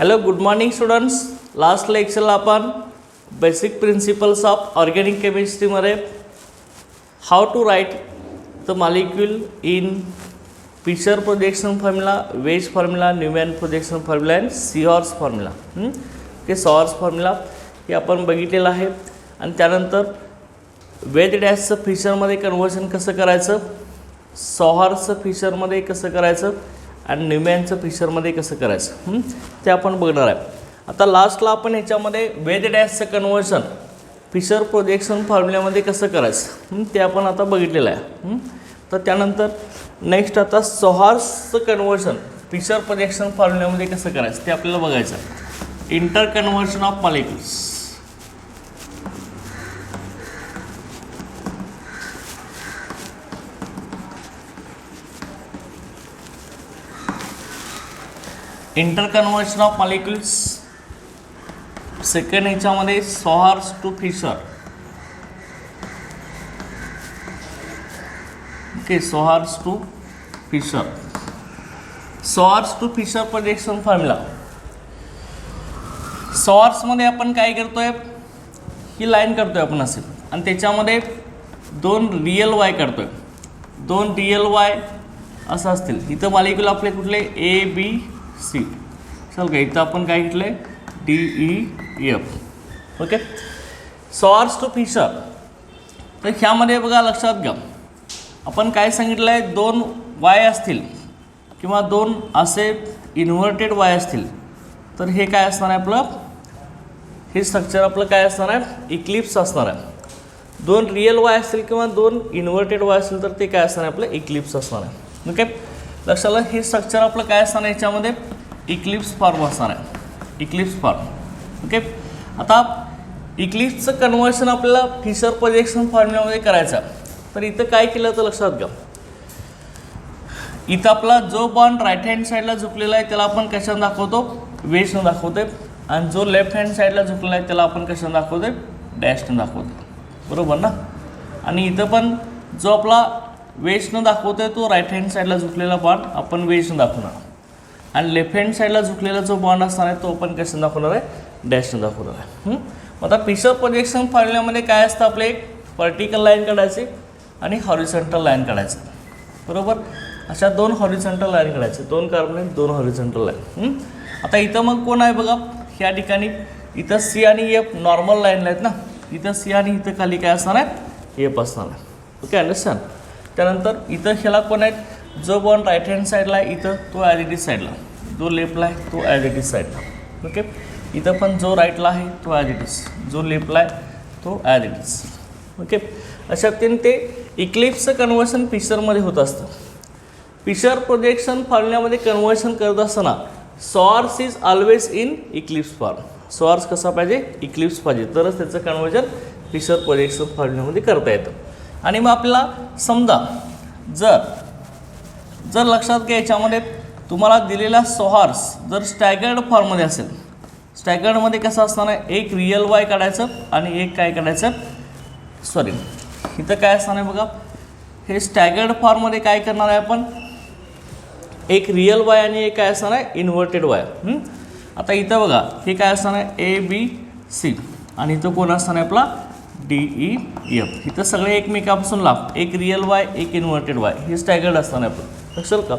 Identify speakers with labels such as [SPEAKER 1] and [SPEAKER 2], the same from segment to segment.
[SPEAKER 1] Hello good morning students. Last लेक्चरला आपण basic principles of organic केमिस्ट्रीमध्ये how to write the molecule in Fischer projection formula, wedge formula, Newman projection formula and sawhorse formula हे sawhorse formula हे आपण बघितलेलं आहे. आणि त्यानंतर वेज डॅशचं फिशरमध्ये कन्वर्शन कसं करायचं, सॉहर्सचं फिशरमध्ये कसं करायचं आणि न्यूमॅनचं फिशरमध्ये कसं करायचं ते आपण बघणार आहे. आता लास्टला आपण ह्याच्यामध्ये वेज डॅशचं कन्वर्शन फिशर प्रोजेक्शन फॉर्म्युल्यामध्ये कसं करायचं ते आपण आता बघितलेलं आहे. तर त्यानंतर नेक्स्ट आता सॉहर्सचं कन्वर्शन फिशर प्रोजेक्शन फॉर्म्युल्यामध्ये कसं करायचं ते आपल्याला बघायचं आहे. Inter conversion of molecules. Inter conversion of molecules second ह्याच्यामध्ये sawhorse to Fischer. Okay, sawhorse to Fischer. Sawhorse to Fischer projection formula. सॉहर्समध्ये आपण काय करतोय, ही लाईन करतोय आपण असे आणि त्याच्यामध्ये दोन रियल वाय करतोय. दोन रियल वाय असं असतील. इथं मॉलिक्यूल आपले कुठले ए बी सी. चल का इथं आपण काय घेतलं आहे D E F. Okay, sawhorse to Fischer. तर ह्यामध्ये बघा लक्षात घ्या आपण काय सांगितलं आहे, दोन वाय असतील किंवा दोन असे इन्व्हर्टेड वाय असतील तर हे काय असणार आहे आपलं, हे स्ट्रक्चर आपलं काय असणार आहे, इक्लिप्स असणार आहे. दोन रियल वाय असतील किंवा दोन इन्व्हर्टेड वाय असतील तर ते काय असणार आहे आपलं, इक्लिप्स असणार आहे. ओके, लक्षाला हे स्ट्रक्चर आपलं काय असणार आहे, याच्यामध्ये इक्लिप्स फॉर्म असणार आहे. Eclipse form. ओके, आता इक्लिप्सचं कन्वर्शन आपल्याला फिशर प्रोजेक्शन फॉर्म्युल्यामध्ये करायचं आहे. तर इथं काय केलं तर लक्षात घ्या, इथं आपला जो बॉन्ड राईट हँड साईडला झुकलेला आहे त्याला आपण कशाने दाखवतो, वेजनं दाखवतोय. आणि जो लेफ्ट हँड साईडला झुकलेला आहे त्याला आपण कशाने दाखवतोय, डॅशनं दाखवतो. बरोबर ना. आणि इथं पण जो आपला वेजनं दाखवतोय तो राईट हँड साईडला झुकलेला बॉन्ड आपण वेजनं दाखवणार आणि लेफ्ट हँड साईडला झुकलेला जो बॉन्ड असणार आहे तो आपण कशाने दाखवणार आहे, डॅशनं दाखवणार आहे. आता फिशर प्रोजेक्शन फॉर्म्युल्यामध्ये काय असतं, आपले एक व्हर्टिकल लाईन काढायची आणि हॉरिझॉन्टल लाईन काढायचं. बरोबर, अशा दोन हॉरिझॉन्टल लाईन काढायचे. दोन कार्बन आहेत, दोन हॉरिझॉन्टल लाईन. आता इथं मग कोण आहे बघा, ह्या ठिकाणी इथं सी आणि एफ नॉर्मल लाईनला आहेत ना. इथं सी आणि इथं खाली काय असणार आहे, एफ असणार आहे. Okay, understand. त्यानंतर इथं ह्याला कोण आहेत, जो बॉन्ड राईट हँड साईडला आहे इथं तो ॲज इट इज साईडला, जो लेफ्टला आहे तो ॲज इट इज साईडला. ओके, इथं पण जो राईटला आहे तो ॲज इट इज, जो लेफ्टला आहे तो ॲज इट इज. ओके, अशा पद्धतीने ते इक्लिप्सचं कन्वर्शन फिशरमध्ये होत असतं. फिशर प्रोजेक्शन फॉर्म्युल्यामध्ये कन्वर्शन करत असताना swords is always in Eclipse form. Swords कसा पाहिजे, इक्लिप्स पाहिजे, तरच त्याचं कन्वर्जन फिशर प्रोजेक्शन फॉर्म्युल्यामध्ये करता येतं. आणि मग आपल्याला समजा जर लक्षात घ्या याच्यामध्ये तुम्हाला दिलेला सॉहर्स जर स्टॅगर्ड फॉर्ममध्ये असेल, स्टॅगर्डमध्ये कसं असणार आहे, एक रियल वाय काढायचं आणि एक काय काढायचं, सॉरी इथं काय असणार आहे बघा, हे स्टॅगर्ड फॉर्ममध्ये काय करणार आहे आपण, एक रियल वाय आणि एक काय असणार आहे, इन्व्हर्टेड वाय. आता इथं बघा हे काय असणार आहे, ए बी सी आणि इथं कोण असणार आहे आपला, डी ई एफ. इथं सगळे एकमेकापासून लांब, एक रियल वाय एक इन्व्हर्टेड वाय, हे स्टॅगर्ड असणार आहे आपलं. लक्षात का,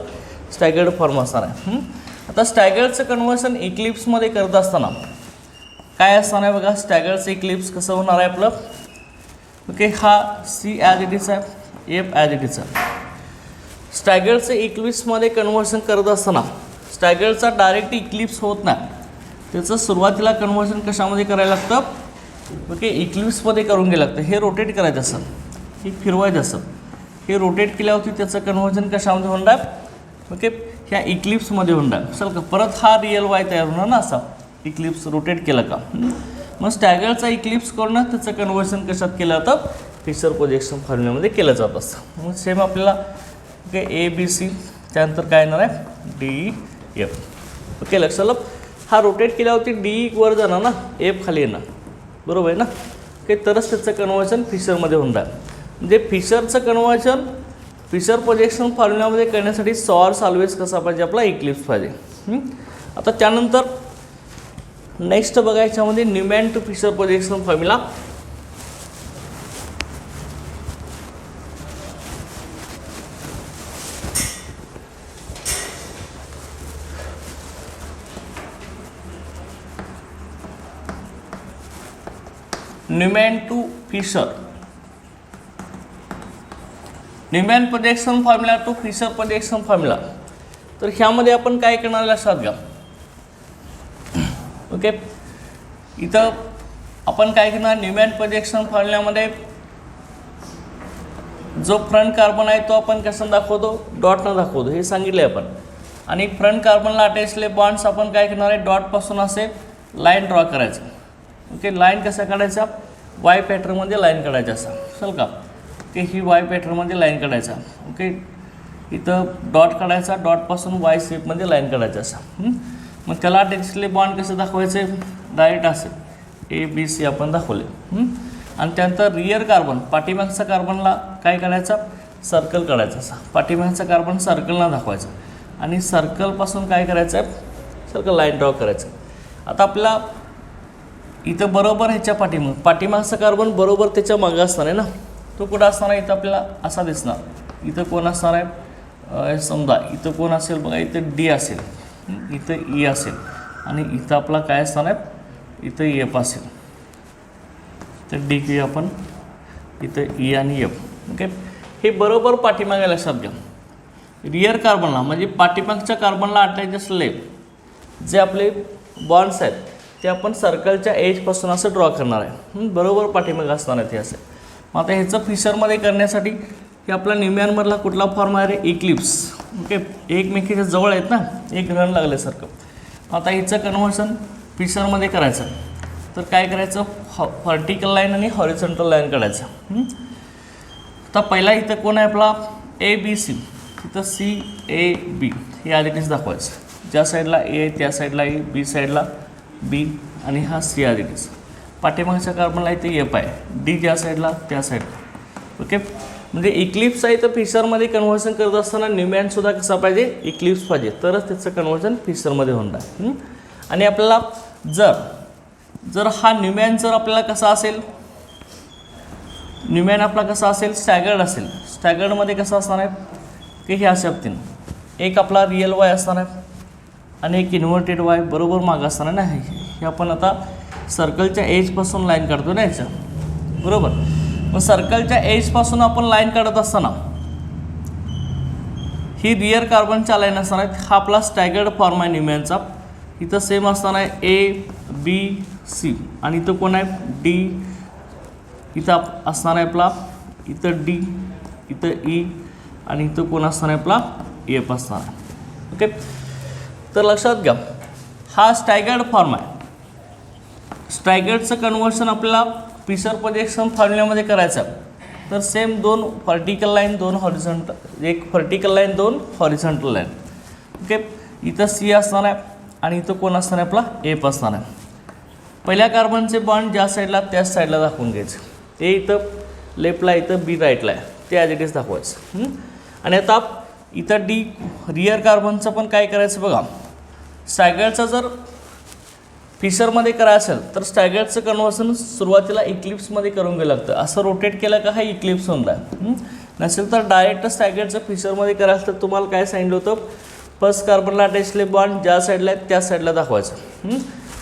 [SPEAKER 1] स्टॅगर्ड फॉर्म असणार आहे. आता स्टॅगर्डचं कन्वर्शन इक्लिप्समध्ये करत असताना काय असणार आहे बघा, स्टॅगर्डचं इक्लिप्स कसं होणार आहे आपलं. ओके, हा सी ॲज इट इज आहे, एफ ॲज इट इज आहे. स्टॅगर्डचं इक्लिप्समध्ये कन्वर्शन करत असताना स्टॅगर्डचा डायरेक्ट इक्लिप्स होत नाही, त्याचं सुरुवातीला कन्वर्शन कशामध्ये करायला लागतं, ओके इक्लिप्समध्ये करून घ्यायला लागतं. हे रोटेट करायचं असं, हे फिरवायचं असं, हे रोटेट केल्यावरती त्याचं कन्वर्जन कशामध्ये होणार, ओके ह्या इक्लिप्समध्ये होणार. चल का परत हा रियल वाय तयार होणार ना, असा इक्लिप्स रोटेट केलं का. मग स्टॅगर्डचा इक्लिप्स करून त्याचं कन्वर्जन कशात केलं जातं, फिशर प्रोजेक्शन फॉर्म्युल्यामध्ये केलं जात असतं. मग सेम आपल्याला ओके ए बी सी, त्यानंतर काय येणार आहे, डी एफ. ओके, लक्षात हा रोटेट केल्यावरती डी वर जाणार ना, एफ खाली येणार. बरोबर आहे ना. ओके, तरच त्याचं कन्वर्जन फिशरमध्ये होणार. म्हणजे फिशरचं कन्वर्जन फिशर प्रोजेक्शन फॉर्म्युलामध्ये करण्यासाठी सॉर्स ऑलवेज कसा पाहिजे आपला इक्लिप्स पाहिजे. आता त्यानंतर नेक्स्ट बघा याच्यामध्ये Newman to Fischer projection formula. Newman to Fischer, Newman projection formula to Fischer projection formula. तर ह्यामध्ये आपण काय करणार लक्षात घ्या. ओके, इथं आपण काय करणार, न्यूमॅन प्रोजेक्शन फॉर्म्युल्यामध्ये जो फ्रंट कार्बन आहे तो आपण कसं दाखवतो, डॉटनं दाखवतो, हे सांगितले आपण. आणि फ्रंट कार्बनला अटॅचले बॉन्ड्स आपण काय करणार आहे, डॉटपासून असे लाईन ड्रॉ करायचं. ओके, लाईन कसा काढायचा, वाय पॅटर्नमध्ये लाईन काढायचा असा चल का, की ही वाय पॅटर्नमध्ये लाईन काढायचा. ओके, इथं डॉट काढायचा, डॉटपासून वाय शेपमध्ये लाईन काढायचा असा. मग त्याला अटॅचले बॉन्ड कसे दाखवायचे, डायरेक्ट असे ABC आपण दाखवले. आणि त्यानंतर रियर कार्बन, पाठीमागचा कार्बनला काय करायचा, सर्कल काढायचा असा. पाठीमागचा कार्बन सर्कलला दाखवायचा आणि सर्कलपासून काय करायचं आहे, सर्कल लाईन ड्रॉ करायचं. आता आपल्याला इथं बरोबर ह्याच्या पाठीमागचा कार्बन बरोबर त्याच्या मागं असणार आहे ना, तो कुठं असणार आहे, इथं आपल्याला असा दिसणार. इथं कोण असणार आहे, समजा इथं कोण असेल बघा, इथं D असेल, इथं E असेल आणि इथं आपला काय असणार आहे, इथं F असेल. तर D घेऊया आपण, इथं E आणि F. ओके, हे बरोबर पाठीमागे लक्षात घ्या. रियर कार्बनला म्हणजे पाठीमागच्या कार्बनला अटॅच असलेले जे आपले बॉन्ड्स आहेत ते आपण सर्कलच्या एजपासून असं ड्रॉ करणार आहे. बरोबर पाठीमागे असणार आहे ते असे. मग आता ह्याचं फिशरमध्ये करण्यासाठी हे आपला न्यूमॅनमधला कुठला फॉर्म आहे, इक्लिप्स. ओके, एकमेकीच्या जवळ आहेत ना, एक रन लागल्यासारखं. आता ह्याचं कन्व्हर्सन फिशरमध्ये करायचं तर काय करायचं, व्हर्टिकल लाईन आणि हॉरिझॉन्टल लाईन काढायचं. तर पहिला इथं कोण आहे आपला ABC, इथं CAB हे आधीच दाखवायचं. ज्या साईडला A आहे त्या साईडला A, B साईडला B आणि हा C आधीच. पाठीमागच्या कार्बनला इथे F आहे, D ज्या साईडला त्या साईडला. ओके, म्हणजे इक्लिप्स आहे तर फिशरमध्ये कन्व्हर्सन करत असताना न्यूमॅनसुद्धा कसा पाहिजे, इक्लिप्स पाहिजे, तरच त्याचं कन्व्हर्सन फिशरमध्ये होणार. आणि आपल्याला जर हा न्यूमॅन जर आपल्याला कसा असेल, न्यूमॅन आपला कसा असेल, स्टॅगर्ड असेल. स्टॅगर्डमध्ये कसं असणार आहे की हे अशा पद्धतीनं एक आपला रिअल वाय असणार आहे आणि एक इन्व्हर्टेड वाय बरोबर मागं असणार आहे ना. हे आपण आता सर्कलच्या एजपासून लाईन काढतो ना याचं, बरोबर. मग सर्कलच्या एजपासून आपण लाईन काढत असताना ही रिअर कार्बनच्या लाईन असणार आहेत. हा आपला स्टॅगर्ड फॉर्म आहे न्यूमॅनचा. इथं सेम असणार आहे ABC आणि इथं कोण आहे D, इथं असणार आहे आपला इथं D, इथं E आणि इथं कोण असणार आहे आपला F असणार आहे. ओके, तर लक्षात घ्या हा स्टॅगर्ड फॉर्म आहे. स्टॅगर्डचं कन्व्हर्सन आपल्याला फिशर प्रोजेक्शन फॉर्म्युल्यामध्ये करायचं आहे. तर सेम दोन व्हर्टिकल लाईन, दोन हॉरिझॉन्टल, एक व्हर्टिकल लाईन, दोन हॉरिझॉन्टल लाईन. ओके, इथं C असणार आहे आणि इथं कोण असणार आहे आपला F असणार आहे. पहिल्या कार्बनचे बॉन्ड ज्या साईडला त्याच साईडला दाखवून घ्यायचं. ते इथं लेफ्टला, इथं B राईटला आहे, ते ॲज इट इज दाखवायचं. आणि आता इथं D रिअर कार्बनचं पण काय करायचं बघा. स्टॅगर्डचं जर फिशरमध्ये करायचं असेल तर स्टॅगर्डचं कन्व्हर्सन सुरुवातीला इक्लिप्समध्ये करून घ्यावं लागतं. असं रोटेट केलं का हा इक्लिप्स होणार. नसेल तर डायरेक्ट स्टॅगर्डचं फिशरमध्ये करायचं तर तुम्हाला काय सांगितलं होतं, फर्स्ट कार्बनला अटॅचले बॉन्ड ज्या साईडला आहेत त्या साईडला दाखवायचं.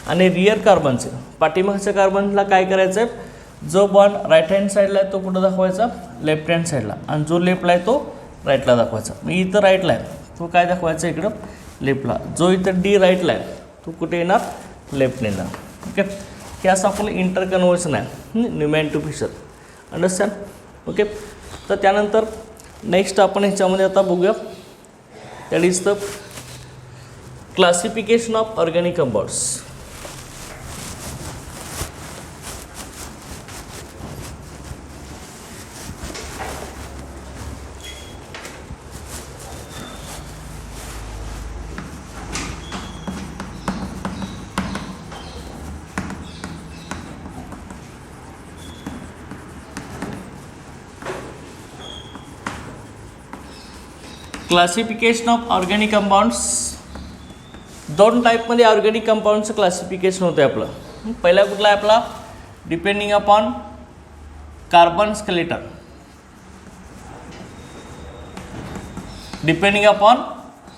[SPEAKER 1] आणि रिअर कार्बनचे पाठीमागच्या कार्बनला काय करायचं आहे, जो बॉन्ड राईट हँड साईडला आहे तो कुठं दाखवायचा, लेफ्ट हँड साईडला. आणि जो लेफ्टला आहे तो राईटला दाखवायचा. मग इथं राईटला आहे तो काय दाखवायचा इकडं लेफ्टला. जो इथं D राईटला आहे तो कुठे येणार, लेफ्टने येणार. ओके, हे असं आपलं इंटर कन्व्हर्सन आहे Newman to Fischer. Understand. Okay, तर त्यानंतर नेक्स्ट आपण ह्याच्यामध्ये आता बघूया, that is the classification of organic compounds. Classification of organic compounds. दोन टाईपमध्ये ऑर्गॅनिक कंपाऊंडचं क्लासिफिकेशन होतं आपलं. पहिला कुठला आहे आपला, depending upon carbon skeleton, depending upon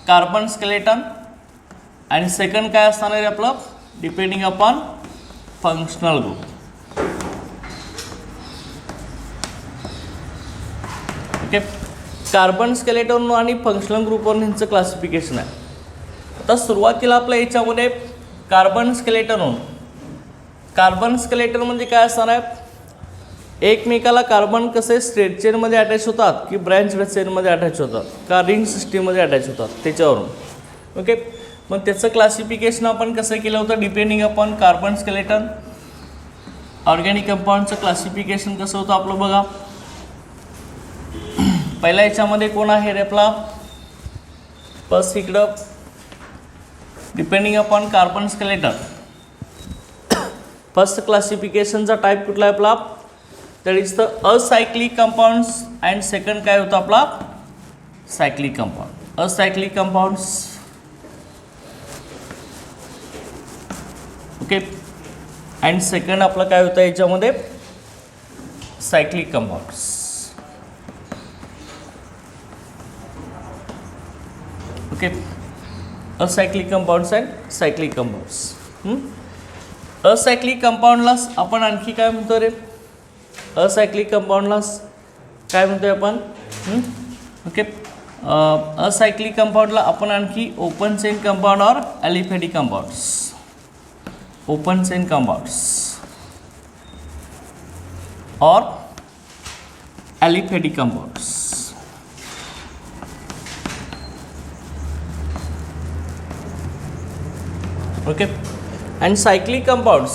[SPEAKER 1] carbon skeleton. आणि सेकंड काय असणार आहे आपलं, depending upon functional group. Okay, carbon skeleton आणि फंक्शनल ग्रुपवर ह्यांचं क्लासिफिकेशन आहे. आता सुरुवातीला आपल्या याच्यामध्ये कार्बन स्केलेटन म्हणजे काय असणार आहे, एकमेकाला कार्बन कसे स्ट्रेट चेनमध्ये अटॅच होतात की ब्रँच चेनमध्ये अटॅच होतात का रिंग सिस्टीममध्ये अटॅच होतात त्याच्यावरून. ओके, मग त्याचं क्लासिफिकेशन आपण कसं केलं होतं, depending upon carbon skeleton. Organic कंपाऊंडचं क्लासिफिकेशन कसं होतं आपलं बघा. पहिल्या याच्यामध्ये कोण आहे रे आपला, फर्स्ट इकडं depending upon carbon skeleton. First क्लासिफिकेशनचा टाईप कुठला आहे आपला, that is the acyclic compounds. And second काय होतं आपला, cyclic compound. Acyclic compounds. Okay, and second आपलं काय होतं याच्यामध्ये, cyclic compounds. Okay, acyclic compounds and cyclic compounds. Acyclic कंपाऊंडलाच आपण आणखी काय म्हणतो रे, असायक्लिक कंपाऊंडलाच काय म्हणतोय आपण. ओके, असायक्लिक कंपाऊंडला आपण आणखी open chain compound or aliphatic compounds, open chain compounds or aliphatic compounds. Okay, and cyclic compounds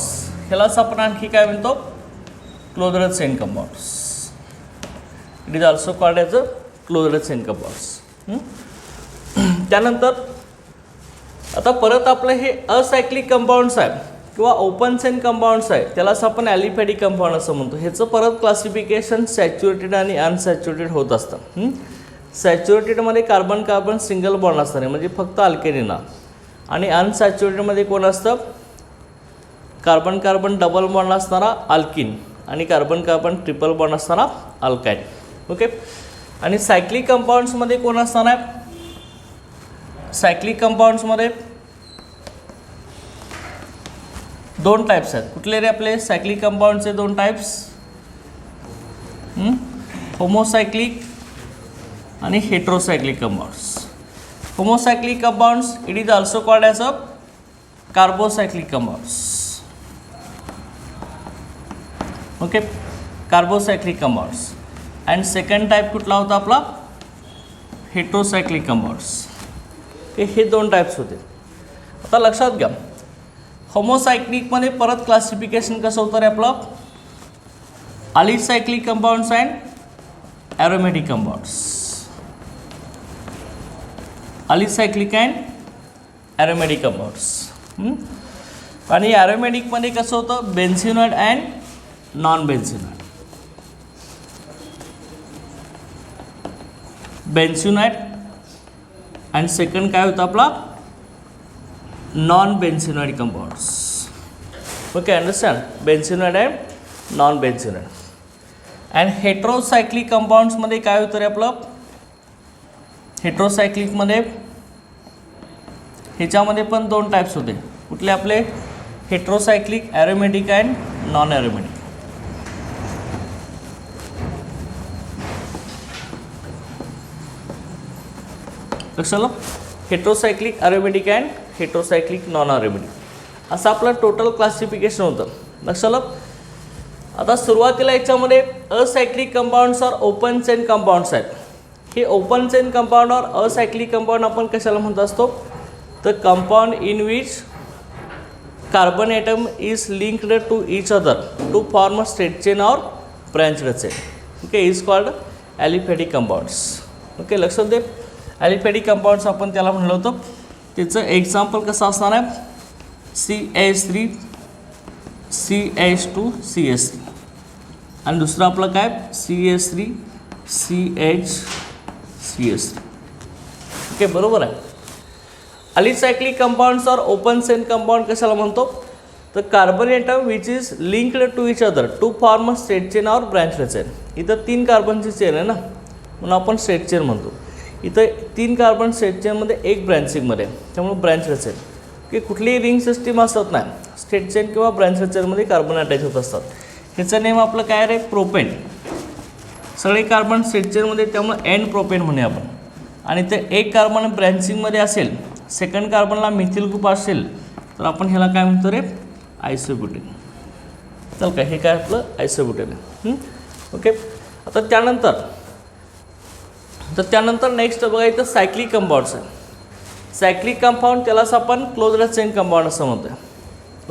[SPEAKER 1] ह्यालाच आपण आणखी काय म्हणतो, closed chain compounds. It is also called as a closed chain compounds. त्यानंतर आता परत आपलं हे असायक्लिक कंपाऊंड्स आहे किंवा ओपन चेन कंपाऊंड्स आहे त्यालाच आपण ॲलिफॅटिक कंपाऊंड असं म्हणतो. ह्याचं परत क्लासिफिकेशन सॅच्युरेटेड आणि अनसॅच्युरेटेड होत असतं. सॅच्युरेटेडमध्ये कार्बन कार्बन सिंगल बॉन्ड असणार आहे म्हणजे फक्त अल्केनिना. आणि अनसॅच्युरेटेडमध्ये कोण असतं, कार्बन कार्बन डबल बॉन्ड असणारा अल्किन आणि कार्बन कार्बन ट्रिपल बॉन्ड असणारा अल्काईन. ओके, आणि सायक्लिक कंपाऊंड्समध्ये कोण असणार आहे, सायक्लिक कंपाऊंड्समध्ये दोन टाईप्स आहेत. कुठले रे आपले सायक्लिक कंपाऊंडचे दोन टाईप्स, होमोसायक्लिक आणि heterocyclic compounds. Homocyclic compounds it is also called as a carbocyclic compounds. Okay, carbocyclic compounds. And second type कुठला होता आपला, हेट्रोसायक्लिक कंपाऊंड्स. हे दोन टाईप्स होते. आता लक्षात घ्या, होमोसायक्लिकमध्ये परत क्लासिफिकेशन कसं होतं रे आपलं, alicyclic compounds and aromatic compounds. Alicyclic and aromatic compounds. आणि ॲरोमॅटिकमध्ये कसं होतं, benzenoid and non benzenoid. Benzenoid and second काय होतं आपला, non benzenoid compounds. Okay, understand, benzenoid and non benzenoid. And heterocyclic कंपाऊंड्समध्ये काय होतं रे आपलं, हेट्रोसायक्लिकमध्ये ह्याच्यामध्ये पण दोन टाईप्स होते. कुठले आपले, heterocyclic aromatic and non aromatic. लक्षात, heterocyclic aromatic and heterocyclic non aromatic असं आपलं टोटल क्लासिफिकेशन होतं. लक्षात. आता सुरुवातीला याच्यामध्ये acyclic compounds or open chain compounds आहेत. हे ओपन चेन कंपाऊंड और असायक्लिक कंपाऊंड आपण कशाला म्हणत असतो, तर compound in which carbon atom is linked to each other to form a straight chain or branched chain. Okay, is called aliphatic compounds. Okay, लक्षात दे, ॲलिफॅटिक कंपाऊंड्स आपण त्याला म्हणलं होतं. त्याचं एक्झाम्पल कसं असणार आहे, CH3 CH2 CH3 आणि दुसरं आपलं काय, CH3 CH CH3. ओके, बरोबर आहे. Alicyclic compounds or open chain compound कशाला म्हणतो तर carbon atom which is linked to each other to form straight chain or branch chain. इथं 3 कार्बनची चेन आहे ना म्हणून आपण स्ट्रेट चेन म्हणतो. इथं 3 कार्बन स्ट्रेट चेनमध्ये 1 ब्रँचिंगमध्ये त्यामुळे ब्रँच चेन की कुठलीही रिंग सिस्टीम असत नाही स्ट्रेट चेन किंवा ब्रँच चेनमध्ये कार्बन अटॅच होत असतात. ह्याचं नेम आपलं काय रे प्रोपेन. सगळे कार्बन स्ट्रेट चेनमध्ये त्यामुळे एन प्रोपेन म्हणूया आपण. आणि ते 1 कार्बन ब्रँचिंगमध्ये असेल सेकंड कार्बनला मिथिल ग्रुप असेल तर आपण ह्याला काय म्हणतो रे आयसोब्युटेन. चल काय हे काय आपलं आयसोब्युटेन आहे. ओके. आता त्यानंतर नेक्स्ट बघा इथं सायक्लिक कंपाऊंड्स आहे. सायक्लिक कंपाऊंड त्यालाच आपण क्लोज्ड चेन कंपाऊंड असं म्हणतो आहे.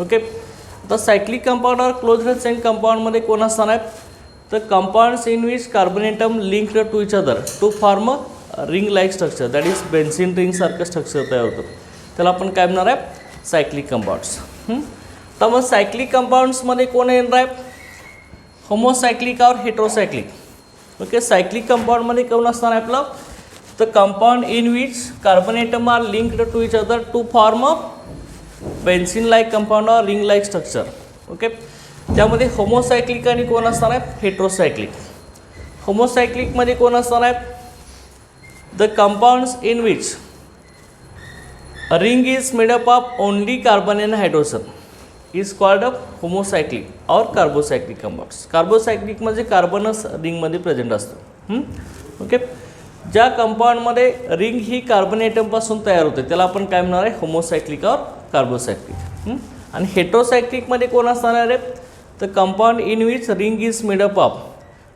[SPEAKER 1] ओके. आता cyclic compound or closed chain कंपाऊंडमध्ये कोण असणार आहे तर compounds in which carbon atom linked to each other to form ring like structure that is benzene ring सारखं स्ट्रक्चर तयार होतं त्याला आपण काय म्हणणार आहे सायक्लिक कंपाऊंड्स. तर मग सायक्लिक कंपाऊंड्समध्ये कोण येणार आहे होमोसायक्लिक और हेट्रोसायक्लिक. ओके. सायक्लिक कंपाऊंडमध्ये कोण असणार आहे आपलं तर compound in which carbon atom are linked to each other to form benzene like compound or ring like structure. Okay. त्यामध्ये होमोसायक्लिक आणि कोण असणार आहे हेट्रोसायक्लिक. होमोसायक्लिकमध्ये कोण असणार आहे the compounds in which ring is made up of only carbon and hydrogen is called a homocyclic or carbocyclic compounds. कार्बोसायक्लिक म्हणजे कार्बनच रिंगमध्ये present असतो. ओके. ज्या कंपाऊंडमध्ये रिंग ही कार्बन एटमपासून तयार होते त्याला आपण काय म्हणणार आहे होमोसायक्लिक और कार्बोसायक्लिक. आणि हेट्रोसायक्लिकमध्ये कोण असणार आहे तर compound in which ring is made up of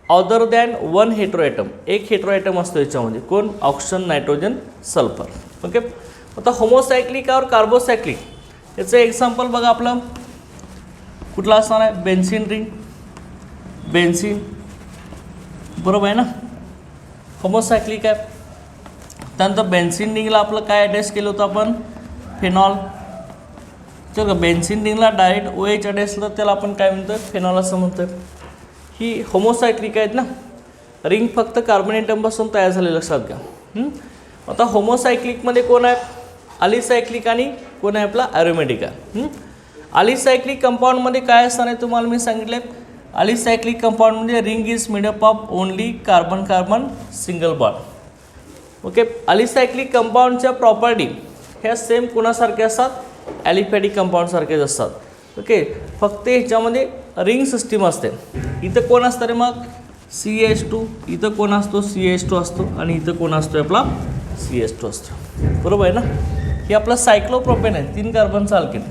[SPEAKER 1] other than 1 heteroatom. 1 heteroatom असतो याच्यामध्ये कोण ऑक्सिजन नायट्रोजन सल्फर. ओके. आता होमोसायक्लिक और कार्बोसायक्लिक याचं एक्झाम्पल बघा आपलं कुठला असणार आहे बेन्झिन रिंग. बेन्झिन बरोबर आहे ना होमोसायक्लिक आहे. त्यानंतर बेन्झिन रिंगला आपलं काय अटॅच केलं होतं आपण फेनॉल. चल का बेन्झिन रिंगला डायरेक्ट OH अटॅच तर त्याला आपण काय म्हणतो फेनॉल असं म्हणतो. ही होमोसायक्लिक आहेत ना रिंग फक्त कार्बन एटमपासून तयार झाले लक्षात घ्या. आता होमोसायक्लिकमध्ये कोण आहे अलिसायक्लिक आणि कोण आहे आपला ॲरोमॅटिक आहे. अलिसायक्लिक कंपाऊंडमध्ये काय असणार आहे तुम्हाला मी सांगितलं अलिसायक्लिक कंपाऊंडमध्ये ring is made up of only carbon carbon single bond. Okay. Alicyclic कंपाऊंडच्या प्रॉपर्टी ह्या सेम कोणासारख्या असतात ॲलिफॅटिक कंपाऊंडसारखेच असतात. ओके. फक्त ह्याच्यामध्ये रिंग सिस्टीम असते. इथं कोण असतं रे मग CH2 इथं कोण असतो CH2 असतो आणि इथं कोण असतो आपला CH2 असतो. बरोबर आहे ना. हे आपलं सायक्लोप्रोपेन आहे 3 कार्बनचं अल्केन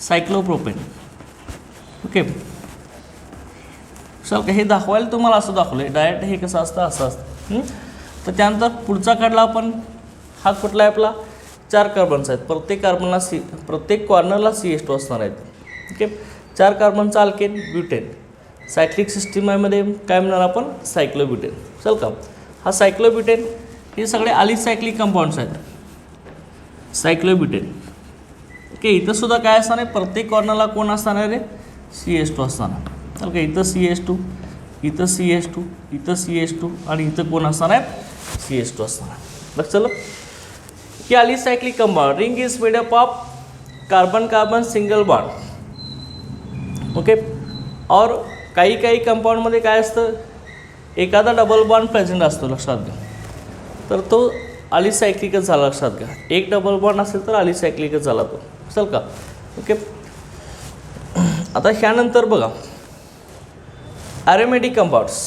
[SPEAKER 1] सायक्लोप्रोपेन. ओके. चल का हे दाखवायला तुम्हाला असं दाखवलं डायरेक्ट हे कसं असतं असं असतं. तर त्यानंतर पुढचा काढला आपण हा कुठला आहे आपला 4 कार्बन्स आहेत प्रत्येक कॉर्नरला CH2 असणार आहेत. ओके. 4 कार्बनचा अल्केन ब्युटेन सायक्लिक सिस्टीममध्ये काय म्हणणार आपण सायक्लोब्युटेन. चल का हा सायक्लोब्युटेन हे सगळे अलिसायक्लिक कंपाऊंड्स आहेत सायक्लोब्युटेन. ओके. इथं सुद्धा काय असणार आहे प्रत्येक कॉर्नरला कोण असणार आहे रे CH2 असणार. चल का इथं CH2 इथं CH2 इथं CH2 आणि इथं कोण असणार आहे CH2 असणार. लक्षात की alicyclic compound ring is made up of carbon carbon single bond. Okay. और काही कंपाऊंडमध्ये काय असतं एखादा डबल बॉन्ड प्रेझेंट असतो लक्षात घ्या तर तो अलिसायक्लिकच झाला. लक्षात घ्या एक डबल बॉन्ड असेल तर अलिसायक्लिकच झाला तो. चल का. ओके. आता ह्यानंतर बघा ॲरोमॅटिक कंपाऊंड्स.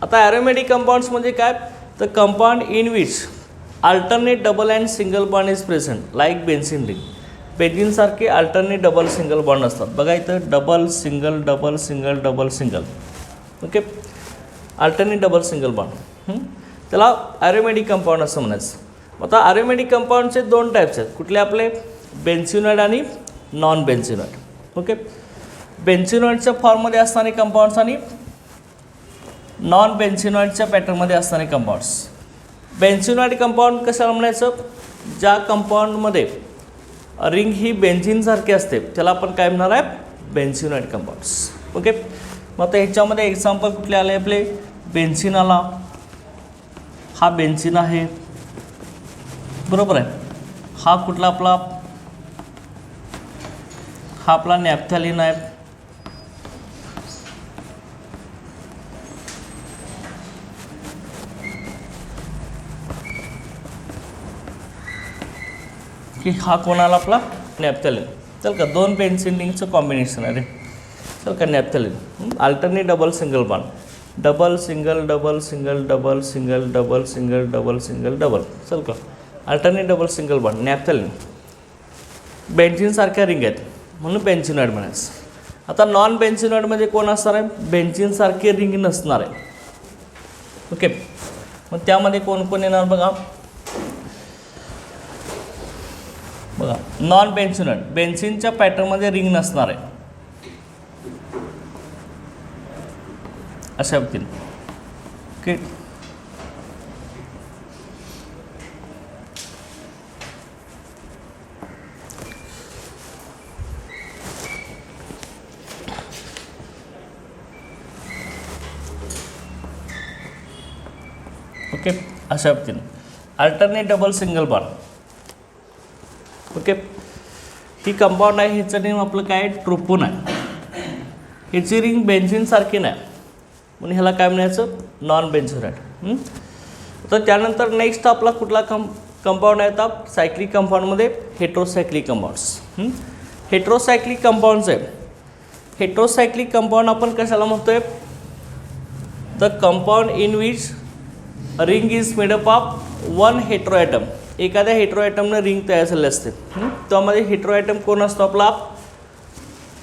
[SPEAKER 1] आता ॲरोमॅटिक कंपाऊंड्स म्हणजे काय तर compound in which alternate double and single bond is present like benzene ring. बेन्झिनसारखे अल्टरनेट डबल सिंगल बॉन्ड असतात बघा इथं double single double single double single. Okay. Alternate double single bond त्याला aromatic compound असं म्हणायचं. आता ॲरोमॅटिक कंपाऊंडचे 2 टाईप्स आहेत कुठले आपले बेन्झिनॉइड आणि नॉन बेन्झिनॉइड. ओके. बेन्झिनॉइडच्या फॉर्ममध्ये असणारे कंपाऊंड्स आणि नॉन बेन्झिनॉइडच्या पॅटर्नमध्ये असणारे कंपाऊंड्स. बेन्झिनॉइड कंपाऊंड कशाला म्हणायचं ज्या कंपाऊंडमध्ये रिंग ही बेन्झिनसारखी असते त्याला आपण काय म्हणणार आहे बेन्झिनॉइड कंपाऊंड्स. ओके. मग आता ह्याच्यामध्ये एक्झाम्पल कुठले आले आपले बेन्झिन आला हा बेन्झिन आहे बरोबर आहे. हा कुठला आपला, हा आपला नॅफ्थॅलिन आहे. की हा कोणाला आपला नॅफ्थॅलिन. चल का 2 बेन्झीन रिंगचं कॉम्बिनेशन आहे रे. चल का naphthalene. Alternate double single bond, double single double single double single double single double single double. चल का alternate double single bond naphthalene. Benzene सारख्या रिंग आहेत म्हणून बेन्झिनॉइड म्हणायचं. आता नॉन बेन्झिनॉइडमध्ये कोण असणार आहे, बेन्झीन सारखी रिंग नसणार आहे. ओके, मग त्यामध्ये कोण कोण येणार बघा. बघा नॉन बेन्झिनॉइड, बेन्झीनच्या पॅटर्नमध्ये रिंग नसणार आहे अशा पद्धतीने. ओके, ओके अशा पद्धतीने alternate double single bond. Okay, ही कंपाऊंड आहे, ह्याचं नेम आपलं काय ट्रोपोन आहे. ह्याची रिंग बेन्झीन सारखी नाही म्हणून ह्याला काय म्हणायचं, नॉन बेन्झिनॉइड. तर त्यानंतर नेक्स्ट आपला कुठला कंपाऊंड आहे, तर सायक्लिक कंपाऊंडमध्ये हेट्रोसायक्लिक कंपाऊंड्स. हेट्रोसायक्लिक कंपाऊंड्स आहे. हेट्रोसायक्लिक कंपाऊंड आपण कशाला म्हणतोय, the compound in which ring is made up of 1 hetero atom. एखाद्या हेट्रो ॲटमनं रिंग तयार झाली असते. त्यामध्ये हेट्रो ॲटम कोण असतो आपला,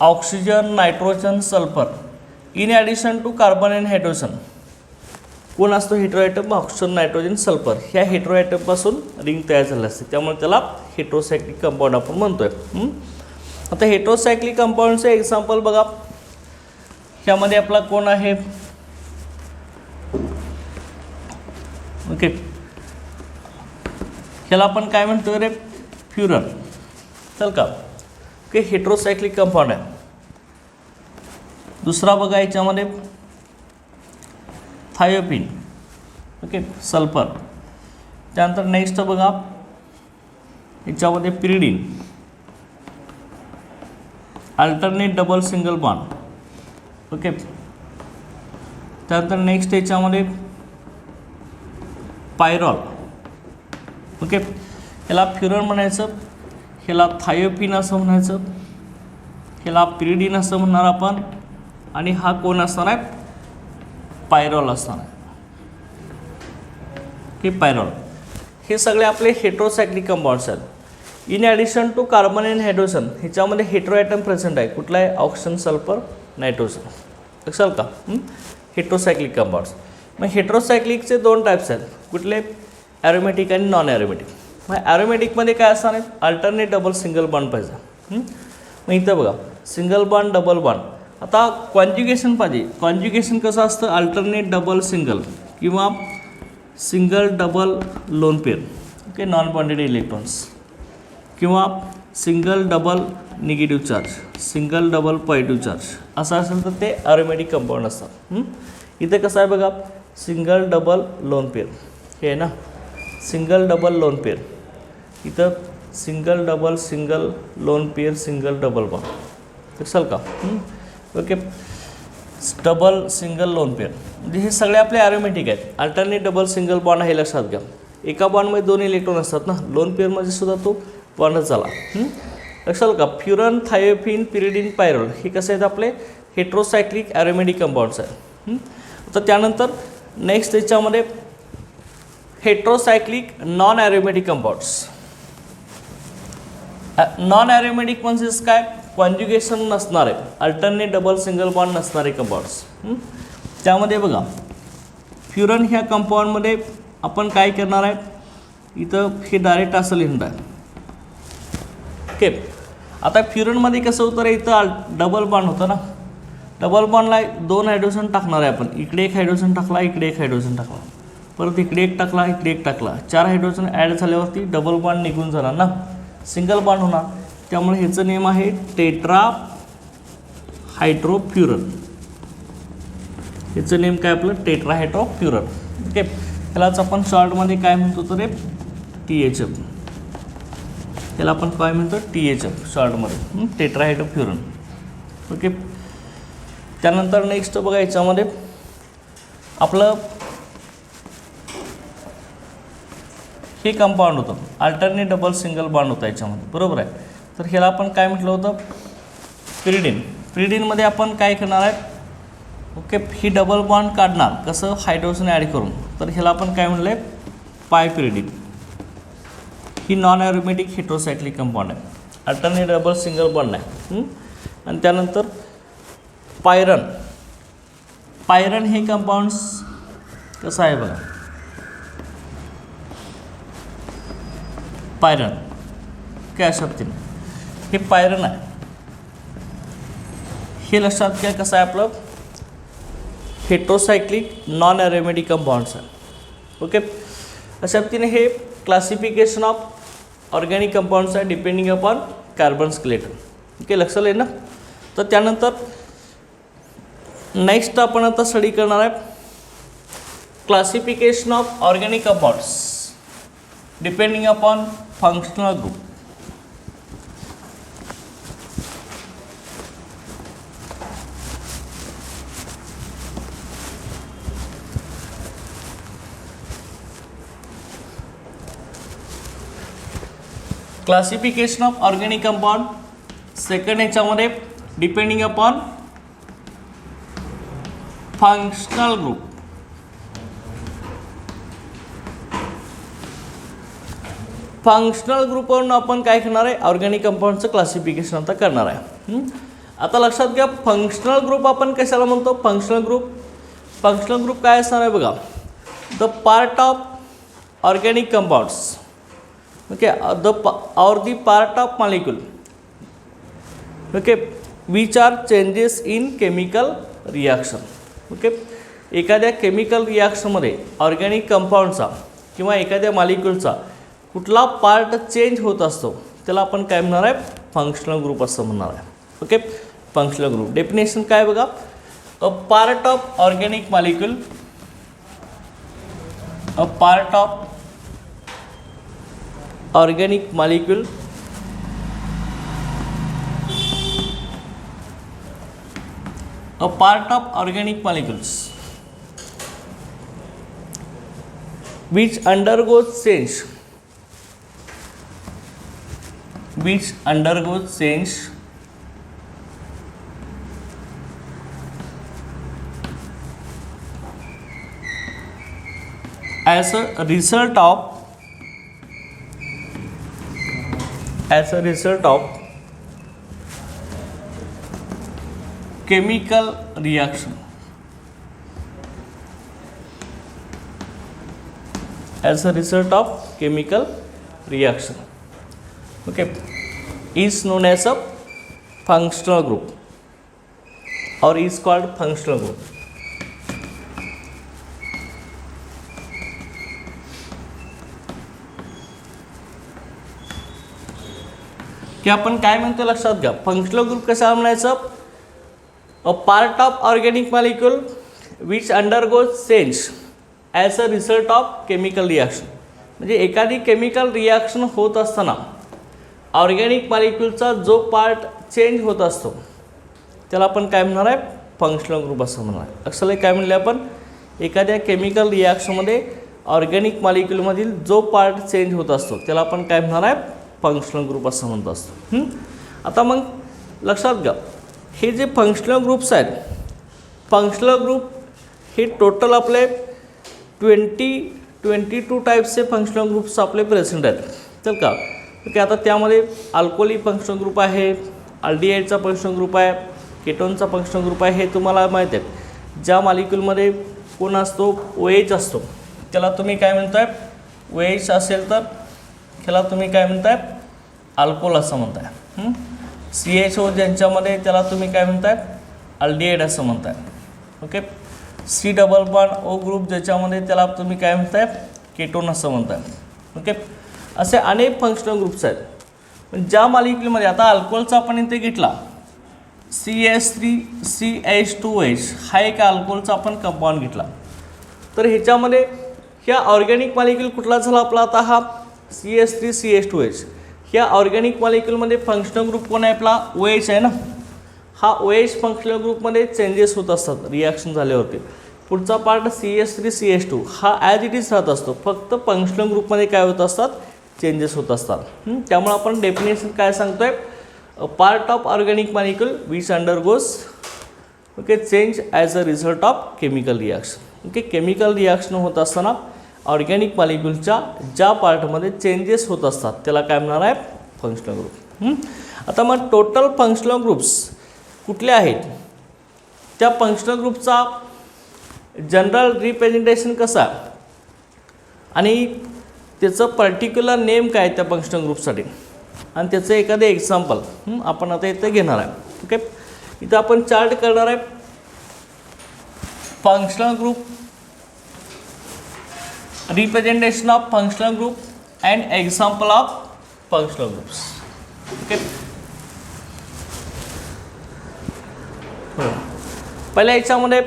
[SPEAKER 1] oxygen, nitrogen, sulphur. In addition to carbon and hydrogen कोण असतो hetero atom, oxygen, nitrogen, sulphur. ह्या हेट्रो ॲटमपासून रिंग तयार झाली असते, त्यामुळे त्याला हेट्रोसायक्लिक कंपाऊंड आपण म्हणतोय. आता हेट्रोसायक्लिक कंपाऊंडचं एक्झाम्पल बघा. ह्यामध्ये आपला कोण आहे, ओके ह्याला आपण काय म्हणतो रे, फ्युरन. चल का ओके, हेट्रोसायक्लिक कंपाऊंड आहे. दुसरा बघा याच्यामध्ये थायोपिन. Okay, sulphur. त्यानंतर नेक्स्ट बघा याच्यामध्ये pyridine, alternate double single bond. Okay, त्यानंतर नेक्स्ट याच्यामध्ये पायरॉल. ओके, ह्याला फ्युरन म्हणायचं, ह्याला थायोपिन असं म्हणायचं, ह्याला पिरिडीन असं म्हणणार आपण, आणि हा कोण असणार आहे, पायरॉल असणार आहे. हे पायरॉल. हे सगळे आपले हेट्रोसायक्लिक कंपाऊंड्स आहेत. In addition to carbon and hydrogen ह्याच्यामध्ये हेट्रो ॲटम प्रेझेंट आहे. कुठला आहे, ऑक्सिजन, सल्फर, नायट्रोजन. लक्षात का, हेट्रोसायक्लिक कंपाऊंड्स. मग हेट्रोसायक्लिकचे 2 टाईप्स आहेत. कुठले, ॲरोमॅटिक आणि नॉन ॲरोमॅटिक. मग ॲरोमॅटिकमध्ये काय असणार आहे, अल्टरनेट डबल सिंगल बॉन्ड पाहिजे. मग इथं बघा सिंगल बॉन्ड, डबल बॉन्ड. आता कॉन्ज्युगेशन पाहिजे. कॉन्ज्युगेशन कसं असतं, अल्टरनेट डबल सिंगल किंवा single double lone pair. Okay, non bonded electrons, किंवा single double negative charge, single double positive charge असं असेल तर ते ॲरोमॅटिक कंपाऊंड असतात. इथे कसं आहे बघा, सिंगल डबल लोन पेअर हे आहे ना, सिंगल डबल लोन पेअर. इथं single double single lone pair, single double bond. लक्षाल का, okay. Double single lone pair म्हणजे हे सगळे आपले ॲरोमॅटिक आहेत. अल्टरनेट डबल सिंगल बॉन्ड हे लक्षात घ्या. एका बॉन्डमध्ये 2 इलेक्ट्रॉन असतात ना, लोन पेअरमध्ये सुद्धा तो बॉन्डच झाला. लक्षात का, फ्युरन, थायोपिन, पिरिडीन, पायरॉल हे कसे आहेत आपले हेट्रोसायक्लिक ॲरोमॅटिक कंपाऊंड्स आहेत. तर त्यानंतर नेक्स्ट याच्यामध्ये heterocyclic non aromatic compounds. Non aromatic म्हणजेच काय, कॉन्ज्युगेशन नसणारे, अल्टरनेट डबल सिंगल बॉन्ड नसणारे कंपाऊंड्स. त्यामध्ये बघा फ्युरन ह्या कंपाऊंडमध्ये आपण काय करणार आहे, इथं हे डायरेक्ट असं लिहिणार आहे. ओके, आता फ्युरनमध्ये कसं होतं रे, इथं डबल बॉन्ड होतं ना, डबल बॉन्डला 2 हायड्रोजन टाकणार आहे आपण. इकडे 1 हायड्रोजन टाकला, इकडे 1 हायड्रोजन टाकला, परत इकडे 1 टाकला, इकडे 1 टाकला. 4 हायड्रोजन ॲड झाल्यावरती डबल बॉन्ड निघून जाणार ना, सिंगल बॉन्ड होणार. त्यामुळे ह्याचं नेम आहे टेट्रा हायड्रोफ्युरन. ह्याचं नेम काय आपलं, टेट्रा हायड्रोफ्युरन. ओके, ह्यालाच आपण शॉर्टमध्ये काय म्हणतो तर THF. त्याला आपण काय म्हणतो THF शॉर्टमध्ये, टेट्राहायड्रोफ्युरन. ओके. त्यानंतर नेक्स्ट बघा याच्यामध्ये आपलं हे कंपाऊंड होतं, अल्टरनेट डबल सिंगल बॉन्ड होता याच्यामध्ये, बरोबर आहे. तर ह्याला आपण काय म्हटलं होतं पिरिडीन. पिरिडीनमध्ये आपण काय करणार आहे, ओके, ही डबल बॉन्ड काढणार कसं हायड्रोजन ॲड करून. तर ह्याला आपण काय म्हणलं आहे पायपिरिडीन. ही नॉन ॲरोमॅटिक हेट्रोसायक्लिक कंपाऊंड आहे, अल्टरनेट डबल सिंगल बॉन्ड आहे. आणि त्यानंतर पायरन. पायरन हे कंपाऊंड्स कसं आहे बघा, पायरन काय अशा पद्धतीने हे पायरन आहे. हे लक्षात घ्या कसं आहे आपलं हेट्रोसायक्लिक नॉन ॲरोमॅटिक कंपाऊंड्स आहे. ओके. अशा पद्धतीने हे क्लासिफिकेशन ऑफ ऑर्गॅनिक कंपाऊंड्स आहे depending upon carbon skeleton. Okay, लक्षात येईल ना. तर त्यानंतर नेक्स्ट आपण आता स्टडी करणार आहे classification of organic compounds depending upon functional group. Classification of organic compound second याच्यामध्ये depending upon functional group. Functional ग्रुपवरून आपण काय करणार आहे ऑर्गॅनिक कंपाऊंडचं क्लासिफिकेशन आता करणार आहे. आता लक्षात घ्या फंक्शनल ग्रुप आपण कशाला म्हणतो. फंक्शनल ग्रुप काय असणार आहे बघा, the part of organic compounds, okay, or the part of molecule, okay, which are changes in chemical reaction. Okay. एखाद्या केमिकल रिॲक्शनमध्ये ऑर्गॅनिक कंपाऊंडचा किंवा एखाद्या मॉलिक्यूलचा कुठला पार्ट चेंज होत असतो त्याला आपण काय म्हणणार आहे फंक्शनल ग्रुप असं म्हणणार आहे. ओके. फंक्शनल ग्रुप डेफिनेशन काय बघा, a part of organic molecule, a part of organic molecule a part of organic molecules which undergoes change as a result of chemical reaction, as a result of chemical reaction, okay, is known as a functional group or is called functional group. की आपण काय म्हणतो लक्षात घ्या functional group कसा म्हणायचं, a part of organic molecule which undergoes change as a result of chemical reaction. म्हणजे एखादी केमिकल रिॲक्शन होत असताना ऑर्गॅनिक मॉलिक्यूलचा जो पार्ट चेंज होत असतो त्याला आपण काय म्हणणार आहे फंक्शनल ग्रुप असं म्हणणार आहे. अक्षरला काय म्हणले आपण, एखाद्या केमिकल रिॲक्शनमध्ये ऑर्गॅनिक मॉलिक्यूलमधील जो पार्ट चेंज होत असतो त्याला आपण काय म्हणणार आहे फंक्शनल ग्रुप असं म्हणत असतो. आता मग लक्षात घ्या हे जे फंक्शनल ग्रुप्स आहेत, फंक्शनल ग्रुप हे टोटल आपले 22 टाईप्सचे फंक्शनल ग्रुप्स आपले प्रेझेंट आहेत. तर का ओके. आता त्यामध्ये अल्कोहोली फंक्शनल ग्रुप आहे, अल्डिहाइडचा फंक्शनल ग्रुप आहे, केटोनचा फंक्शनल ग्रुप आहे. हे तुम्हाला माहीत आहे, ज्या मॉलिक्यूलमध्ये कोण असतो OH असतो त्याला तुम्ही काय म्हणताय, OH असेल तर ह्याला तुम्ही काय म्हणताय अल्कोहोल असं म्हणताय. CHO ज्यांच्यामध्ये त्याला तुम्ही काय म्हणताय अल्डिहाइड असं म्हणताय. Okay. C double bond O group ज्याच्यामध्ये त्याला तुम्ही काय म्हणताय केटोन असं म्हणताय. ओके. असे अनेक फंक्शनल ग्रुप्स आहेत. पण ज्या मॉलिक्यूलमध्ये आता अल्कोहोलचा आपण इथे घेतला CH3CH2OH हा एक अल्कोहोलचा आपण कंपाऊंड घेतला. तर ह्याच्यामध्ये ह्या ऑर्गॅनिक मॉलिक्यूल कुठला झाला आपला आता हा CH3CH2OH. ह्या ऑर्गॅनिक मॉलिक्यूलमध्ये फंक्शनल ग्रुप कोण आहे आपला OH आहे ना. हा OH फंक्शनल ग्रुपमध्ये चेंजेस होत असतात रिॲक्शन झाल्यावरती. पुढचा पार्ट CH3CH2 हा ॲज इट इज राहत असतो, फक्त फंक्शनल ग्रुपमध्ये काय होत असतात चेंजेस होत असतात. त्यामुळे आपण डेफिनेशन काय सांगतोय, part of organic molecule which undergoes change as a result of chemical reaction. Chemical reaction होत असताना ऑर्गॅनिक मॉलिक्यूलच्या ज्या पार्टमध्ये चेंजेस होत असतात त्याला काय म्हणणार आहे फंक्शनल ग्रुप. आता मग टोटल फंक्शनल ग्रुप्स कुठले आहेत, त्या फंक्शनल ग्रुपचा जनरल रिप्रेझेंटेशन कसा आणि त्याचं पर्टिक्युलर नेम काय त्या फंक्शनल ग्रुपसाठी आणि त्याचं एखादं एक्झाम्पल आपण आता इथं घेणार आहे. ओके, इथं आपण चार्ट करणार आहे functional group, representation of functional group and example of functional groups. Okay, पहिल्या याच्यामध्ये